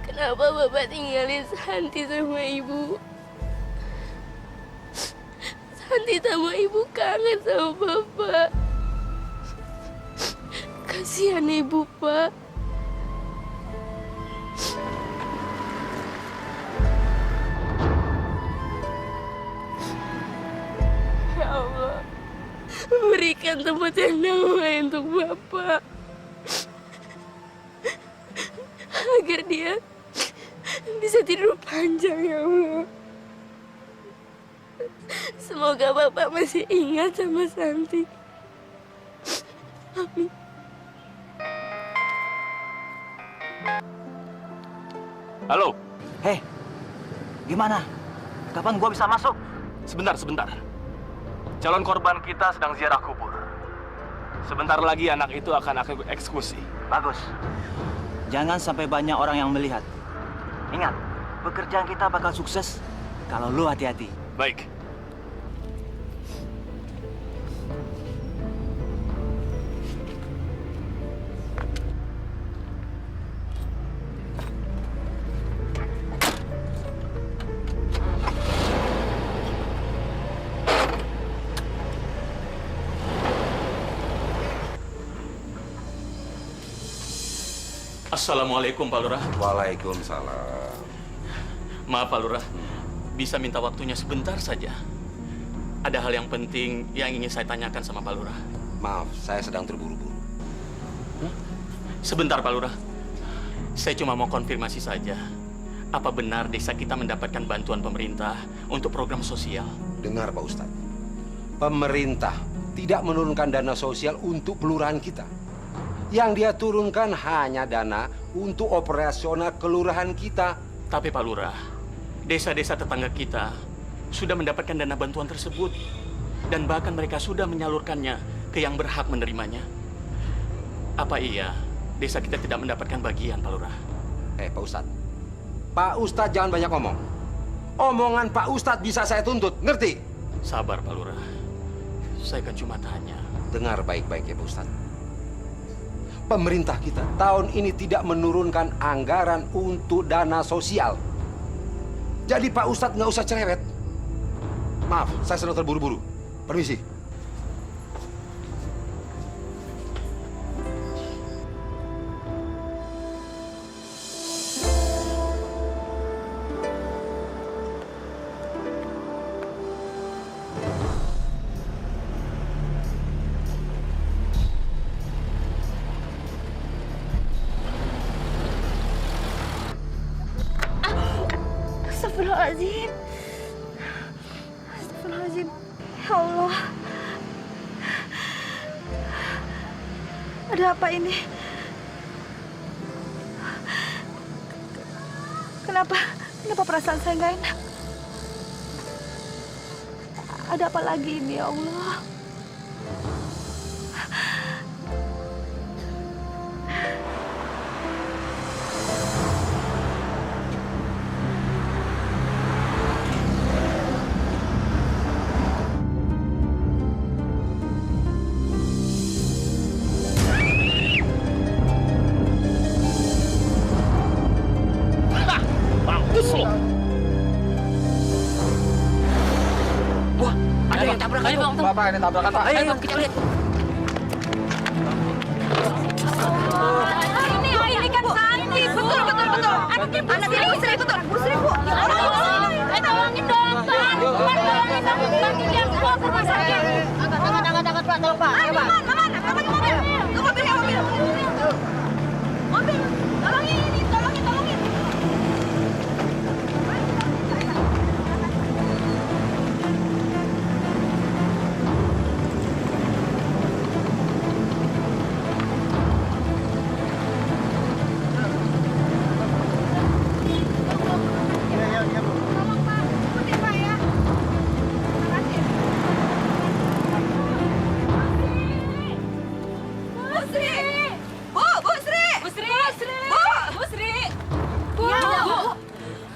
kenapa Bapak tinggalin Santi sama Ibu? Santi sama Ibu kangen sama Bapak. Kasihan Ibu, Pak. Ya Allah, berikan tempat yang damai untuk Bapak. Agar dia bisa tidur panjang, ya Allah. Semoga Bapak masih ingat sama Santi. Amin. Halo. Hei, gimana? Kapan gua bisa masuk? Sebentar. Calon korban kita sedang ziarah kubur. Sebentar lagi anak itu akan aku eksekusi. Bagus. Jangan sampai banyak orang yang melihat. Ingat, pekerjaan kita bakal sukses kalau lu hati-hati. Baik. Assalamualaikum, Pak Lurah. Waalaikumsalam. Maaf, Pak Lurah. Bisa minta waktunya sebentar saja. Ada hal yang penting yang ingin saya tanyakan sama Pak Lurah. Maaf, saya sedang terburu-buru. Sebentar, Pak Lurah. Saya cuma mau konfirmasi saja. Apa benar desa kita mendapatkan bantuan pemerintah untuk program sosial? Dengar, Pak Ustadz. Pemerintah tidak menurunkan dana sosial untuk kelurahan kita. Yang dia turunkan hanya dana untuk operasional kelurahan kita. Tapi Pak Lurah, desa-desa tetangga kita sudah mendapatkan dana bantuan tersebut. Dan bahkan mereka sudah menyalurkannya ke yang berhak menerimanya. Apa iya desa kita tidak mendapatkan bagian, Pak Lurah? Pak Ustadz. Pak Ustadz jangan banyak ngomong. Omongan Pak Ustadz bisa saya tuntut, ngerti? Sabar, Pak Lurah. Saya kan cuma tanya. Dengar baik-baik ya, Pak Ustadz. Pemerintah kita tahun ini tidak menurunkan anggaran untuk dana sosial. Jadi Pak Ustadz nggak usah cerewet. Maaf, saya sedang terburu-buru. Permisi. Astagfirullahaladzim. Astagfirullahaladzim. Ya Allah. Ada apa ini? Kenapa perasaan saya nggak enak? Ada apa lagi ini, ya Allah? Mampus lo. Wah, ada yang tabrak. Ayo, Bang. Bapak ini tabrakan, Pak. Ayo, kita lihat. Ini kan Santi. Betul. Anaknya Bu Sri, betul. Bu Sri, Bu. Tolongin dong, Pak. Tolongin dong. Bantu dia bawa ke rumah sakit. Angkat, Pak. Tolong, Pak. Ayo, Pak. Maman. Ke mobil. Mobil. Tolongin.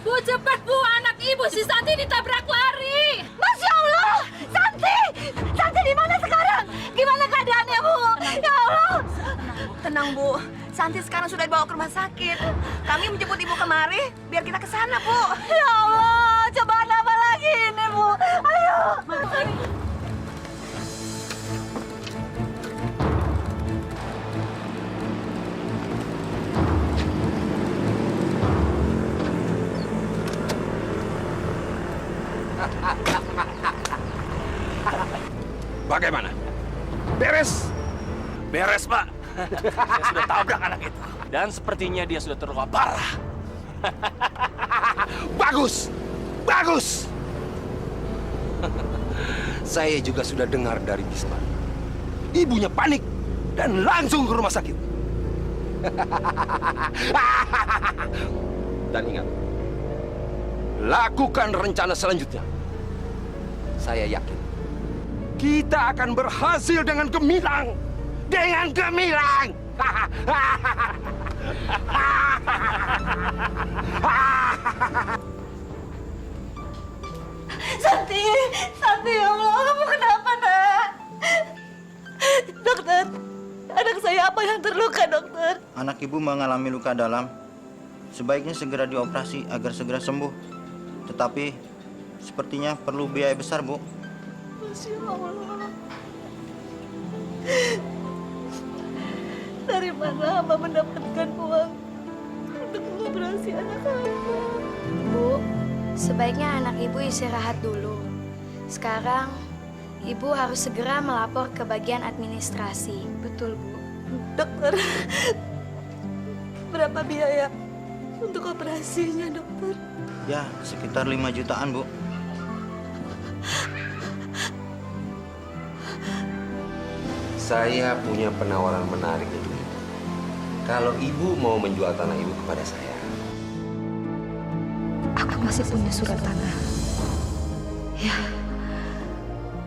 Bu, cepat Bu, anak ibu si Santi ditabrak lari. Masya Allah, Santi di mana sekarang? Gimana keadaannya, Bu? Ya Allah. Tenang, Bu. Santi sekarang sudah dibawa ke rumah sakit. Kami menjemput Ibu kemari biar kita ke sana, Bu. Ya Allah, cobaan apa lagi ini, Bu? Ayo. Bagaimana? Beres? Beres, Pak. Saya sudah tabrak anak itu. Dan sepertinya dia sudah terluka parah. Bagus! Saya juga sudah dengar dari Bisma. Ibunya panik dan langsung ke rumah sakit. Dan ingat, lakukan rencana selanjutnya. Saya yakin kita akan berhasil dengan gemilang. Santi, ya Allah, kamu kenapa, Nak? Dokter, anak saya apa yang terluka, dokter? Anak ibu mengalami luka dalam. Sebaiknya segera dioperasi agar segera sembuh. Tetapi sepertinya perlu biaya besar, Bu. Masya Allah. Dari mana hamba mendapatkan uang untuk mengoperasi anak hamba? Bu, sebaiknya anak ibu istirahat dulu. Sekarang, ibu harus segera melapor ke bagian administrasi. Betul, Bu. Dokter, berapa biaya untuk operasinya, dokter? Ya, sekitar 5 jutaan, Bu. Saya punya penawaran menarik untuk ibu. Kalau ibu mau menjual tanah ibu kepada saya. Aku masih punya surat tanah. Ya,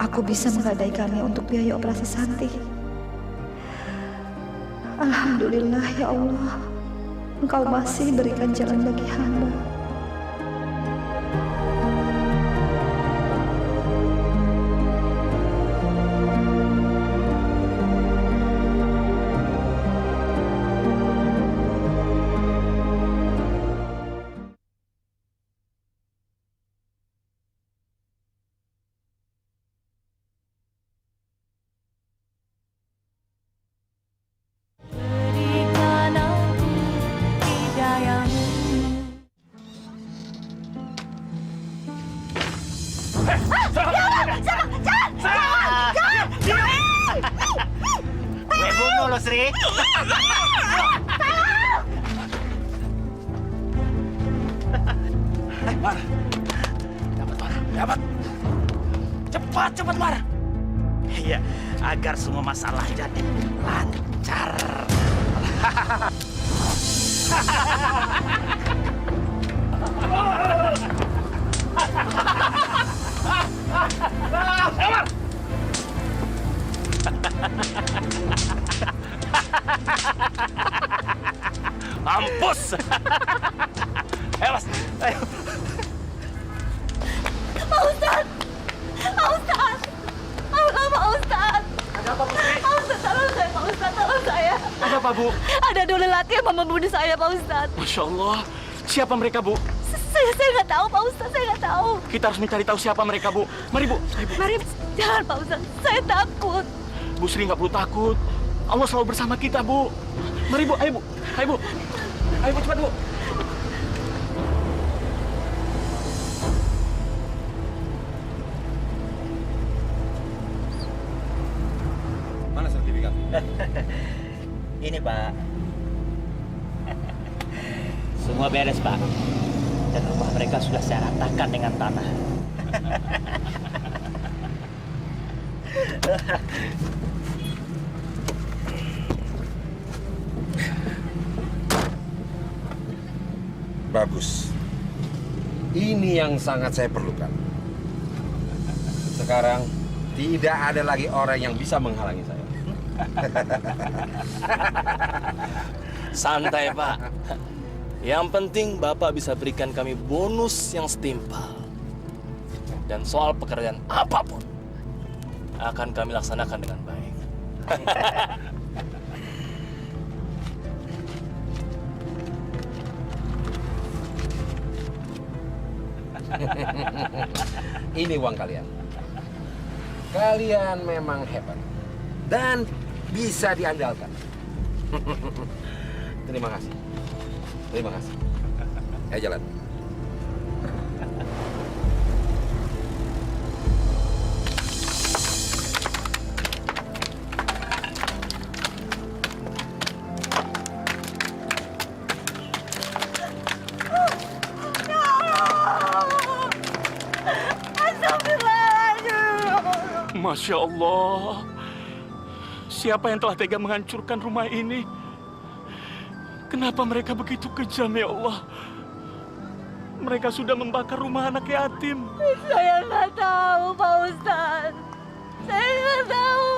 aku bisa menggadaikannya untuk biaya operasi Santi. Alhamdulillah, ya Allah. Engkau masih berikan jalan bagi hamba. Gue bunuh lo, Sri. Mar. Dapat. Cepat, Mar. Iya, agar semua masalah jadi lancar. lancar. Mampus. Ayo, Mas. Ayo. Pak Ustadz! Pak Ustadz! Pak Ustadz! Ada apa, Putri? Pak Ustadz, tolong saya, Pak Ustadz, tolong saya. Ada apa, Bu? Ada dua lelaki yang mau membunuh saya, Pak Ustadz. Masya Allah. Siapa mereka, Bu? Saya nggak tahu, Pak Ustadz, saya nggak tahu. Kita harus mencari tahu siapa mereka, Bu. Mari, Bu. Ayo, Bu. Mari, jangan Pak Ustadz, saya takut. Bu Sri nggak perlu takut. Allah selalu bersama kita, Bu. Mari, Bu. Ayo, Bu. Ayo, Bu. Ayo, Bu, cepat, Bu. Mana sertifikat? Ini, Pak. Semua beres, Pak. Dan rumah mereka sudah saya ratakan dengan tanah. Bagus. Ini yang sangat saya perlukan. Sekarang tidak ada lagi orang yang bisa menghalangi saya. Santai, Pak. Yang penting Bapak bisa berikan kami bonus yang setimpal. Dan soal pekerjaan apapun akan kami laksanakan dengan baik. Ini uang kalian. Kalian memang hebat dan bisa diandalkan. Terima kasih. Terima kasih. Ayo jalan. Masya Allah. Siapa yang telah tega menghancurkan rumah ini? Kenapa mereka begitu kejam, ya Allah? Mereka sudah membakar rumah anak yatim. Saya nggak tahu, Pak Ustadz. Saya nggak tahu.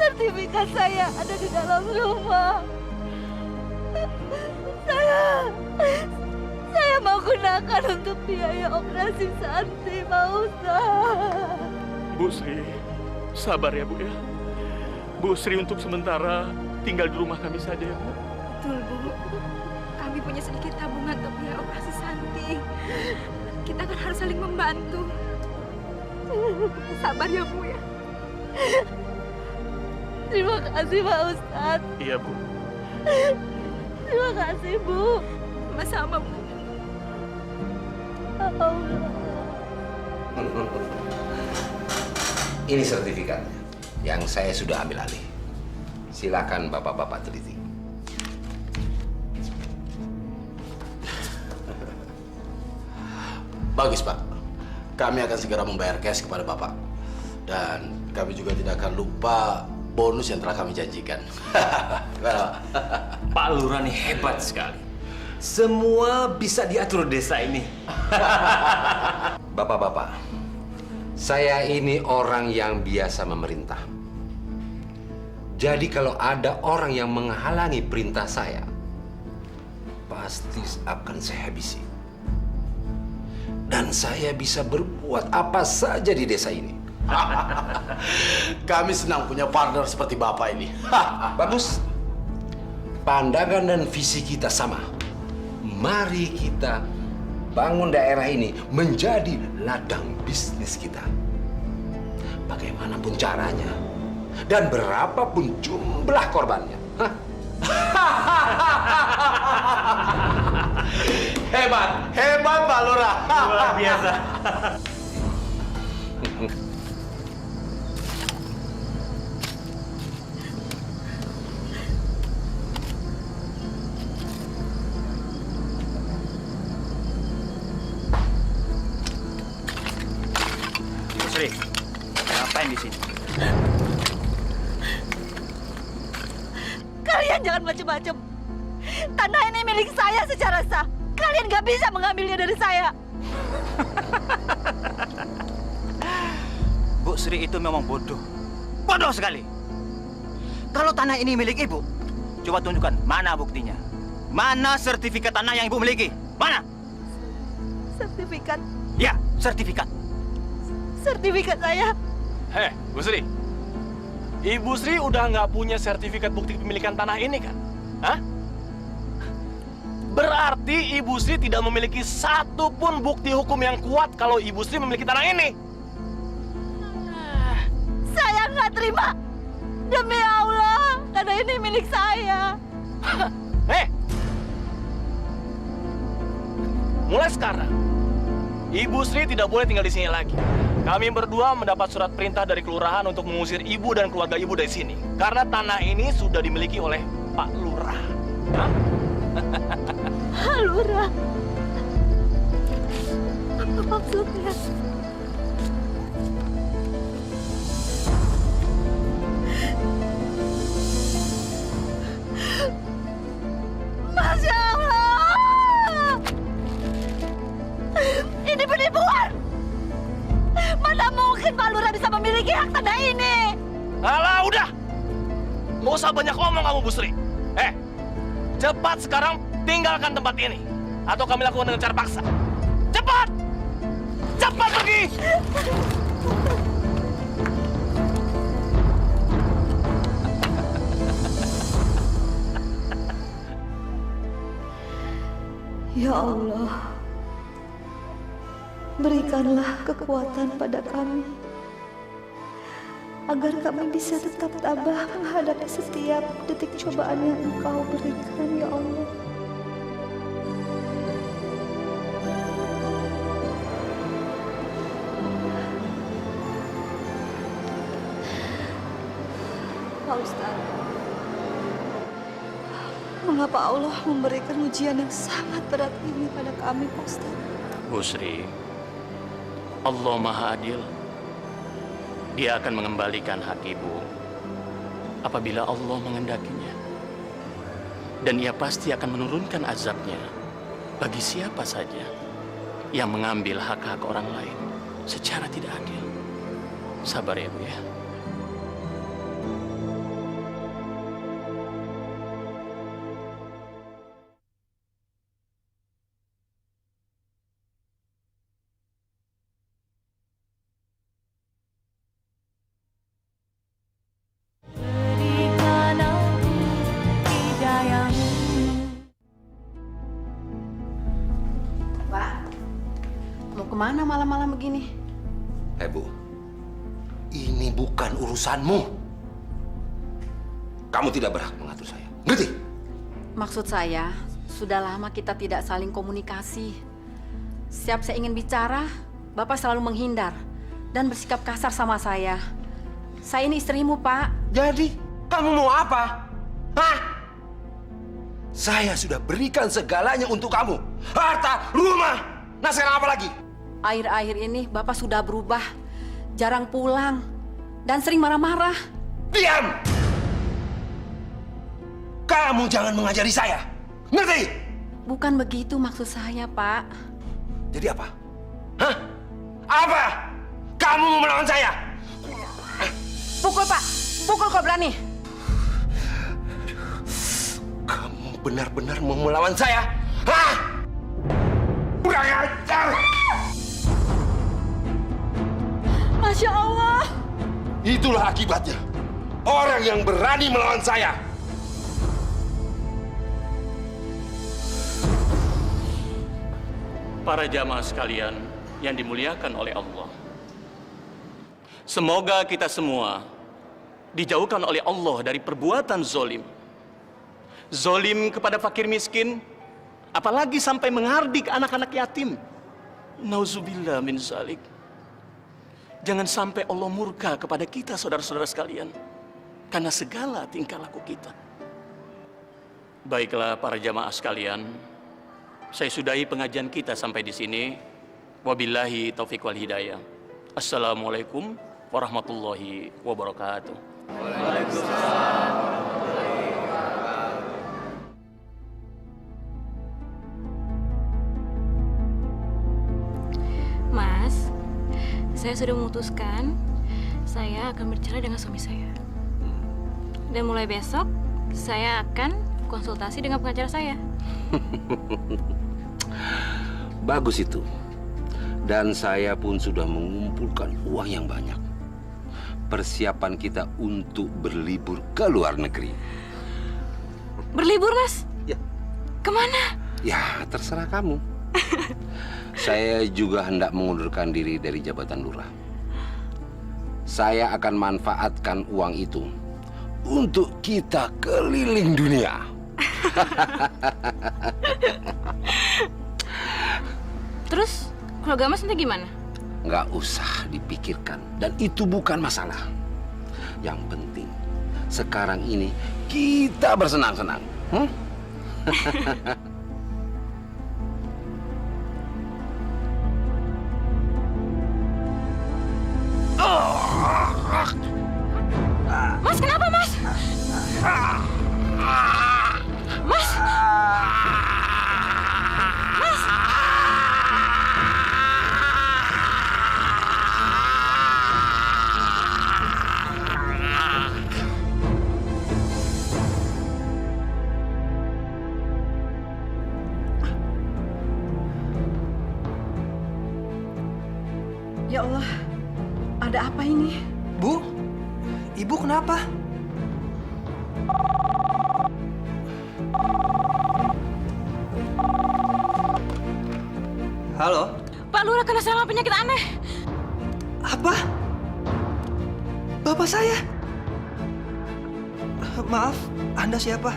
Sertifikat saya ada di dalam rumah. Saya mau gunakan untuk biaya operasi Santi, Pak Ustadz. Bu Sri, sabar ya, Bu ya. Bu Sri untuk sementara tinggal di rumah kami saja ya, Bu. Betul, Bu. Kami punya sedikit tabungan untuk biaya operasi Santi. Kita kan harus saling membantu. Sabar ya, Bu ya. Terima kasih, Pak Ustadz. Iya, Bu. Terima kasih, Bu. Sama-sama, Bu. Ini sertifikatnya yang saya sudah ambil alih. Silakan bapak-bapak teliti. Bagus, Pak. Kami akan segera membayar cash kepada Bapak. Dan kami juga tidak akan lupa bonus yang telah kami janjikan. Pak Lurah nih hebat sekali. Semua bisa diatur desa ini. Bapak-bapak, saya ini orang yang biasa memerintah. Jadi kalau ada orang yang menghalangi perintah saya, pasti akan saya habisi. Dan saya bisa berbuat apa saja di desa ini. Kami senang punya partner seperti Bapak ini. Bagus. Pandangan dan visi kita sama. Mari kita bangun daerah ini menjadi ladang bisnis kita. Bagaimanapun caranya dan berapapun jumlah korbannya. Hebat, hebat Pak Lurah. Luar biasa. Sri, ngapain di sini? jangan macam-macam. Tanah ini milik saya secara sah. Kalian nggak bisa mengambilnya dari saya. Bu Sri itu memang bodoh. Bodoh sekali. Kalau tanah ini milik ibu, coba tunjukkan mana buktinya. Mana sertifikat tanah yang ibu miliki? Mana? Sertifikat. Ya, sertifikat. Sertifikat saya. Heh, Bu Sri. Ibu Sri udah nggak punya sertifikat bukti kepemilikan tanah ini kan? Hah? Berarti Ibu Sri tidak memiliki satu pun bukti hukum yang kuat kalau Ibu Sri memiliki tanah ini. Saya nggak terima. Demi Allah, tanah ini milik saya. Mulai sekarang, Ibu Sri tidak boleh tinggal di sini lagi. Kami berdua mendapat surat perintah dari kelurahan untuk mengusir ibu dan keluarga ibu dari sini. Karena tanah ini sudah dimiliki oleh Pak Lurah. Hah? Pak Lurah? Apa maksudnya? Masya Allah! Ini penipuan! Mana mungkin Pak Lurah bisa memiliki hak tanah ini? Alah, udah! Nggak usah banyak ngomong kamu, Bu Sri. Cepat sekarang tinggalkan tempat ini. Atau kami lakukan dengan cara paksa. Cepat! Cepat pergi! Ya Allah, berikanlah kekuatan pada kami agar kami bisa tetap tabah menghadapi setiap detik cobaan yang Engkau berikan, ya Allah. Pak Ustadz, mengapa Allah memberikan ujian yang sangat berat ini pada kami, Pak Ustadz? Bu Sri, Allah Maha Adil. Dia akan mengembalikan hak ibu apabila Allah mengendakinya. Dan ia pasti akan menurunkan azabnya bagi siapa saja yang mengambil hak-hak orang lain secara tidak adil. Sabar ya, Bu ya. Kemana malam-malam begini? Bu, ini bukan urusanmu. Kamu tidak berhak mengatur saya. Ngerti? Maksud saya, sudah lama kita tidak saling komunikasi. Setiap saya ingin bicara, Bapak selalu menghindar dan bersikap kasar sama saya. Saya ini istrimu, Pak. Jadi, kamu mau apa? Hah? Saya sudah berikan segalanya untuk kamu. Harta, rumah. Nah, sekarang apa lagi? Akhir-akhir ini Bapak sudah berubah, jarang pulang, dan sering marah-marah. Diam! Kamu jangan mengajari saya, ngerti? Bukan begitu maksud saya, Pak. Jadi apa? Hah? Apa? Kamu mau melawan saya? Pukul, Pak. Pukul kau berani. Kamu benar-benar mau melawan saya? Hah? Kurang ajar! Masya Allah. Itulah akibatnya. Orang yang berani melawan saya. Para jamaah sekalian yang dimuliakan oleh Allah. Semoga kita semua dijauhkan oleh Allah dari perbuatan zolim. Zolim kepada fakir miskin, apalagi sampai menghardik anak-anak yatim. Nauzubillah min zalik. Jangan sampai Allah murka kepada kita, saudara-saudara sekalian, karena segala tingkah laku kita. Baiklah para jamaah sekalian, saya sudahi pengajian kita sampai di sini. Wabillahi taufiq wal hidayah. Assalamualaikum warahmatullahi wabarakatuh. Waalaikumsalam. saya sudah memutuskan saya akan bercerai dengan suami saya. Dan mulai besok saya akan konsultasi dengan pengacara saya. Bagus itu. Dan saya pun sudah mengumpulkan uang yang banyak. Persiapan kita untuk berlibur ke luar negeri. Berlibur, Mas? Ya. Kemana? Ya, terserah kamu. Saya juga hendak mengundurkan diri dari jabatan lurah. Saya akan manfaatkan uang itu untuk kita keliling dunia. Terus keluarga Mas nanti gimana? Nggak usah dipikirkan. Dan itu bukan masalah. Yang penting, sekarang ini kita bersenang-senang. Mas, kenapa, Mas? Mas! Mas! Ya Allah, ada apa ini? Bu, Ibu kenapa? Halo? Pak Lurah kena serangan penyakit aneh. Apa? Bapak saya? Maaf, Anda siapa?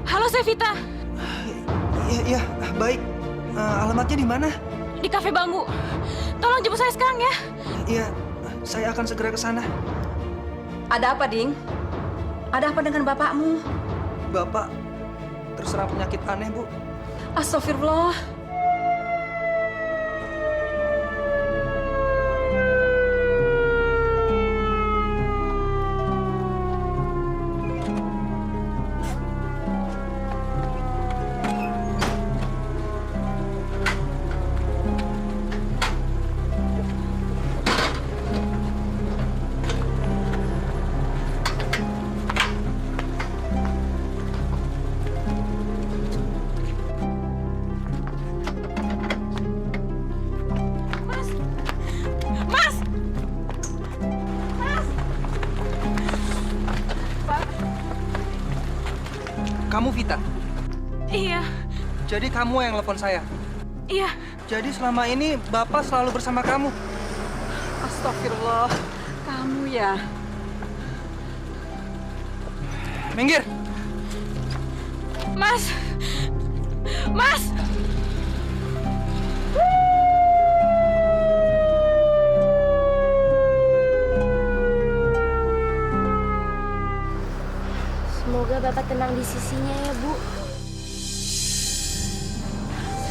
Halo, saya Vita. Iya, baik. Alamatnya di mana? Di Cafe Bambu. Tolong jemput saya sekarang ya. Iya, saya akan segera ke sana. Ada apa, Ding? Ada apa dengan bapakmu? Bapak terserang penyakit aneh, Bu. Astagfirullah. Kamu Vita? Iya. Jadi kamu yang telepon saya? Iya. Jadi selama ini Bapak selalu bersama kamu? Astagfirullah. Kamu ya? Minggir! Mas! Mas! Semoga Bapak tenang di sisinya ya, Bu.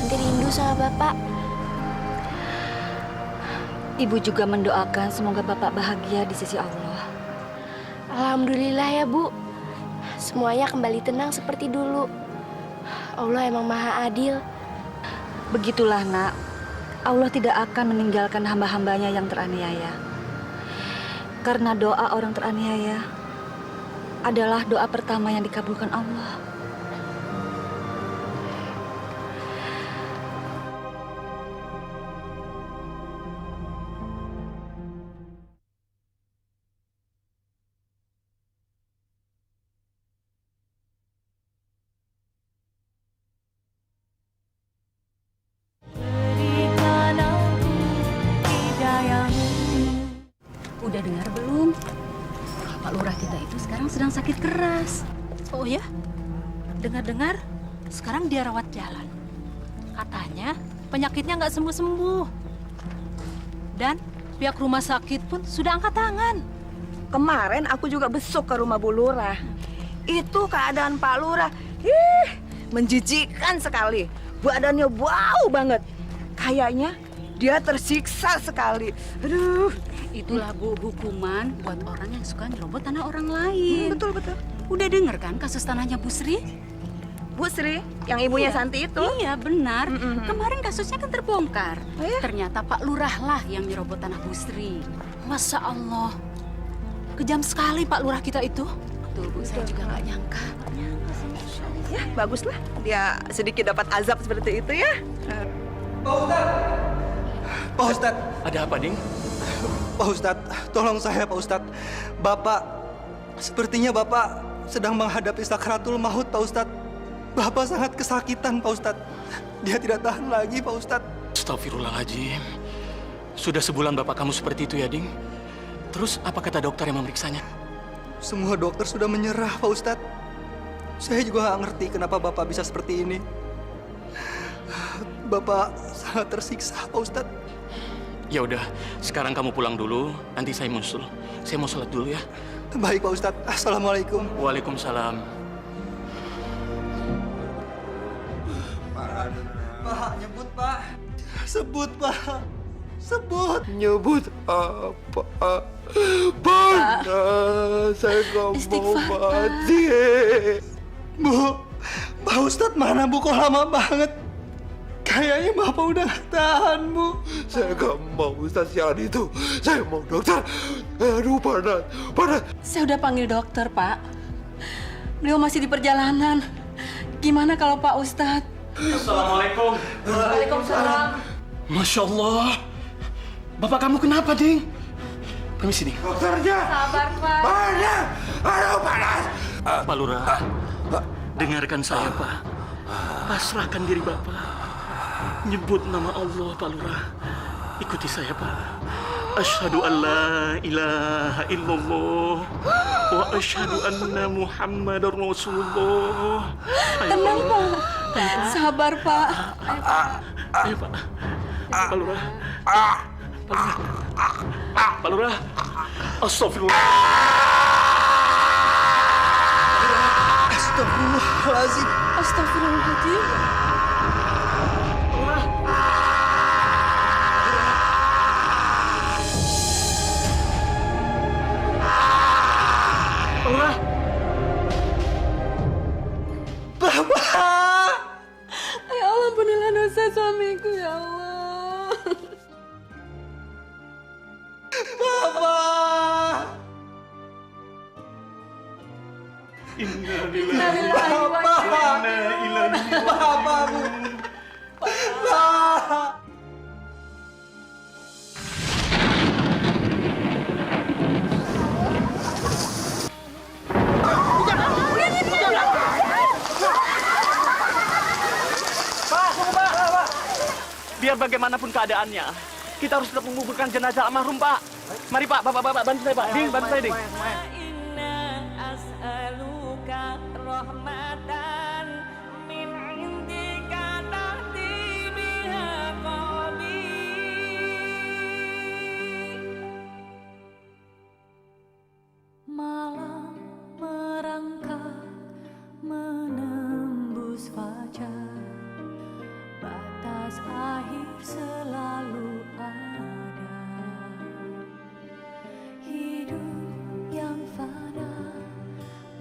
Santi rindu sama Bapak. Ibu juga mendoakan semoga Bapak bahagia di sisi Allah. Alhamdulillah ya, Bu. Semuanya kembali tenang seperti dulu. Allah emang maha adil. Begitulah, Nak. Allah tidak akan meninggalkan hamba-hambanya yang teraniaya. Karena doa orang teraniaya adalah doa pertama yang dikabulkan Allah. Udah dengar belum? Pak Lurah kita itu sekarang sedang sakit keras. Oh ya? Dengar-dengar sekarang dia rawat jalan. Katanya penyakitnya nggak sembuh-sembuh. Dan pihak rumah sakit pun sudah angkat tangan. Kemarin aku juga besuk ke rumah Bu Lurah. Itu keadaan Pak Lurah. Menjijikkan sekali. Badannya bau banget. Kayaknya dia tersiksa sekali. Aduh. Itulah, Bu, hukuman buat orang yang suka nyerobot tanah orang lain. Betul. Udah denger kan kasus tanahnya Bu Sri? Bu Sri, yang ibunya Iya. Santi itu. Iya, benar. Kemarin kasusnya kan terbongkar. Ternyata Pak Lurah lah yang nyerobot tanah Bu Sri. Masya Allah. Kejam sekali Pak Lurah kita itu. Betul, Bu. Saya juga nggak nyangka. Ya, baguslah. Dia sedikit dapat azab seperti itu ya. Pak Ustadz. Ada apa, Ding? Pak Ustadz, tolong saya Pak Ustadz. Sepertinya Bapak sedang menghadapi sakratul maut Pak Ustadz. Bapak sangat kesakitan Pak Ustadz. Dia tidak tahan lagi Pak Ustadz. Astagfirullahaladzim. Sudah sebulan bapak kamu seperti itu ya, Ding? Terus apa kata dokter yang memeriksanya? Semua dokter sudah menyerah Pak Ustadz. Saya juga nggak ngerti kenapa Bapak bisa seperti ini. Bapak sangat tersiksa Pak Ustadz. Ya udah, sekarang kamu pulang dulu, nanti saya musul. Saya mau sholat dulu ya. Baik Pak Ustadz. Assalamualaikum. Waalaikumsalam. Pak, nyebut Pak. Sebut Pak. Sebut. Nyebut apa? Mana? Saya nggak mau mati. Bu, Pak Ustadz mana Bu? Kok lama banget? Kayaknya Bapak udah nggak tahan, Bu. Saya nggak mau Ustadz yang itu. Saya mau dokter. Aduh, panas. Saya udah panggil dokter, Pak. Beliau masih di perjalanan. Gimana kalau Pak Ustadz? Assalamualaikum. Waalaikumsalam. Masya Allah. Bapak kamu kenapa, Ding? Permisi, Ding. Dokternya. Sabar, Pak. Panas. Aduh, panas. Pak Lurah, dengarkan saya, Pak. Pasrahkan diri Bapak. Nyebut nama Allah, Pak Lurah. Ikuti saya, Pak. Asyhadu an la ilaha illallah wa asyhadu anna Muhammadar Rasulullah. Tenang, Pak. Sabar, Pak. Ayo, Pak. Pak Lurah. Pak Lurah. Astagfirullah. Astagfirullahaladzim. Astagfirullahaladzim. Lurah. Bapak. Ya Allah, ampunilah dosa suamiku ya Allah. Bapak. Innalillahi wa inna ilaihi raji'un. Bapak, Bu. Bapak. Biar bagaimanapun keadaannya, kita harus tetap menguburkan jenazah almarhum, Pak. Mari, Pak. Bapak bantu saya, Pak. Ding, bantu saya, Ding. Malam merangkak menembus fajar, batas akhir selalu ada. Hidup yang fana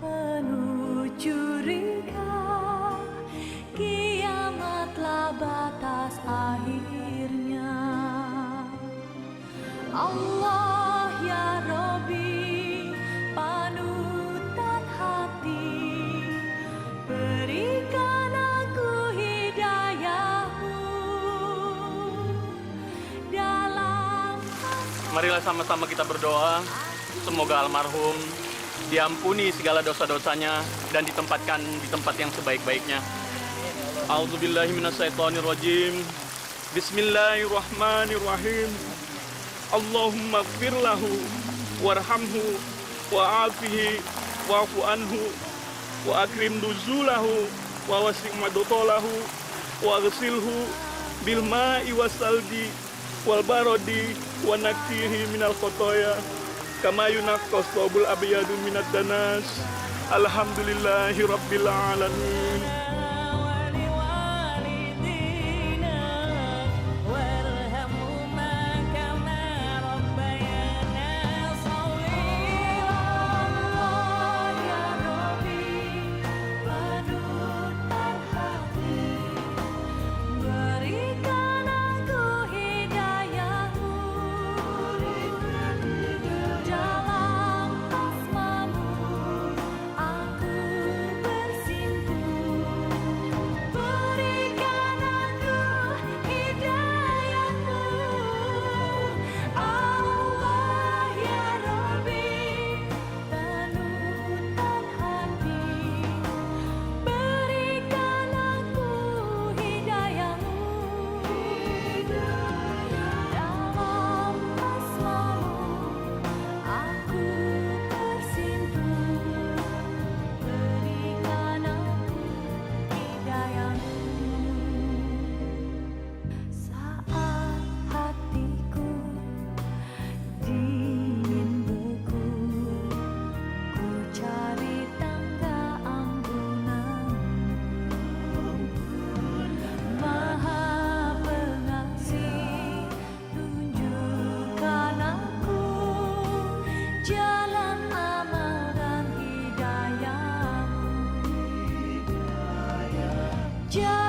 penuh curiga, kiamatlah batas akhirnya. Allah ya Robbi, panutan hati, berikan aku hidayahmu dalam Marilah sama-sama kita berdoa, semoga almarhum diampuni segala dosa-dosanya dan ditempatkan di tempat yang sebaik-baiknya. A'udzubillahi minasyaitonirrajim. Bismillahirrahmanirrahim. Allahumma gfir lahu warhamhu wa'afihi wa'fu anhu wa akrim nuzulahu wa wasi' madkhalahu wa ghsilhu bil ma'i wasaldi wal barodi wa nakfihi minal khotoya kama yunaqqas thawbul abyadu minad danas. Alhamdulillahi rabbil alamin. Jangan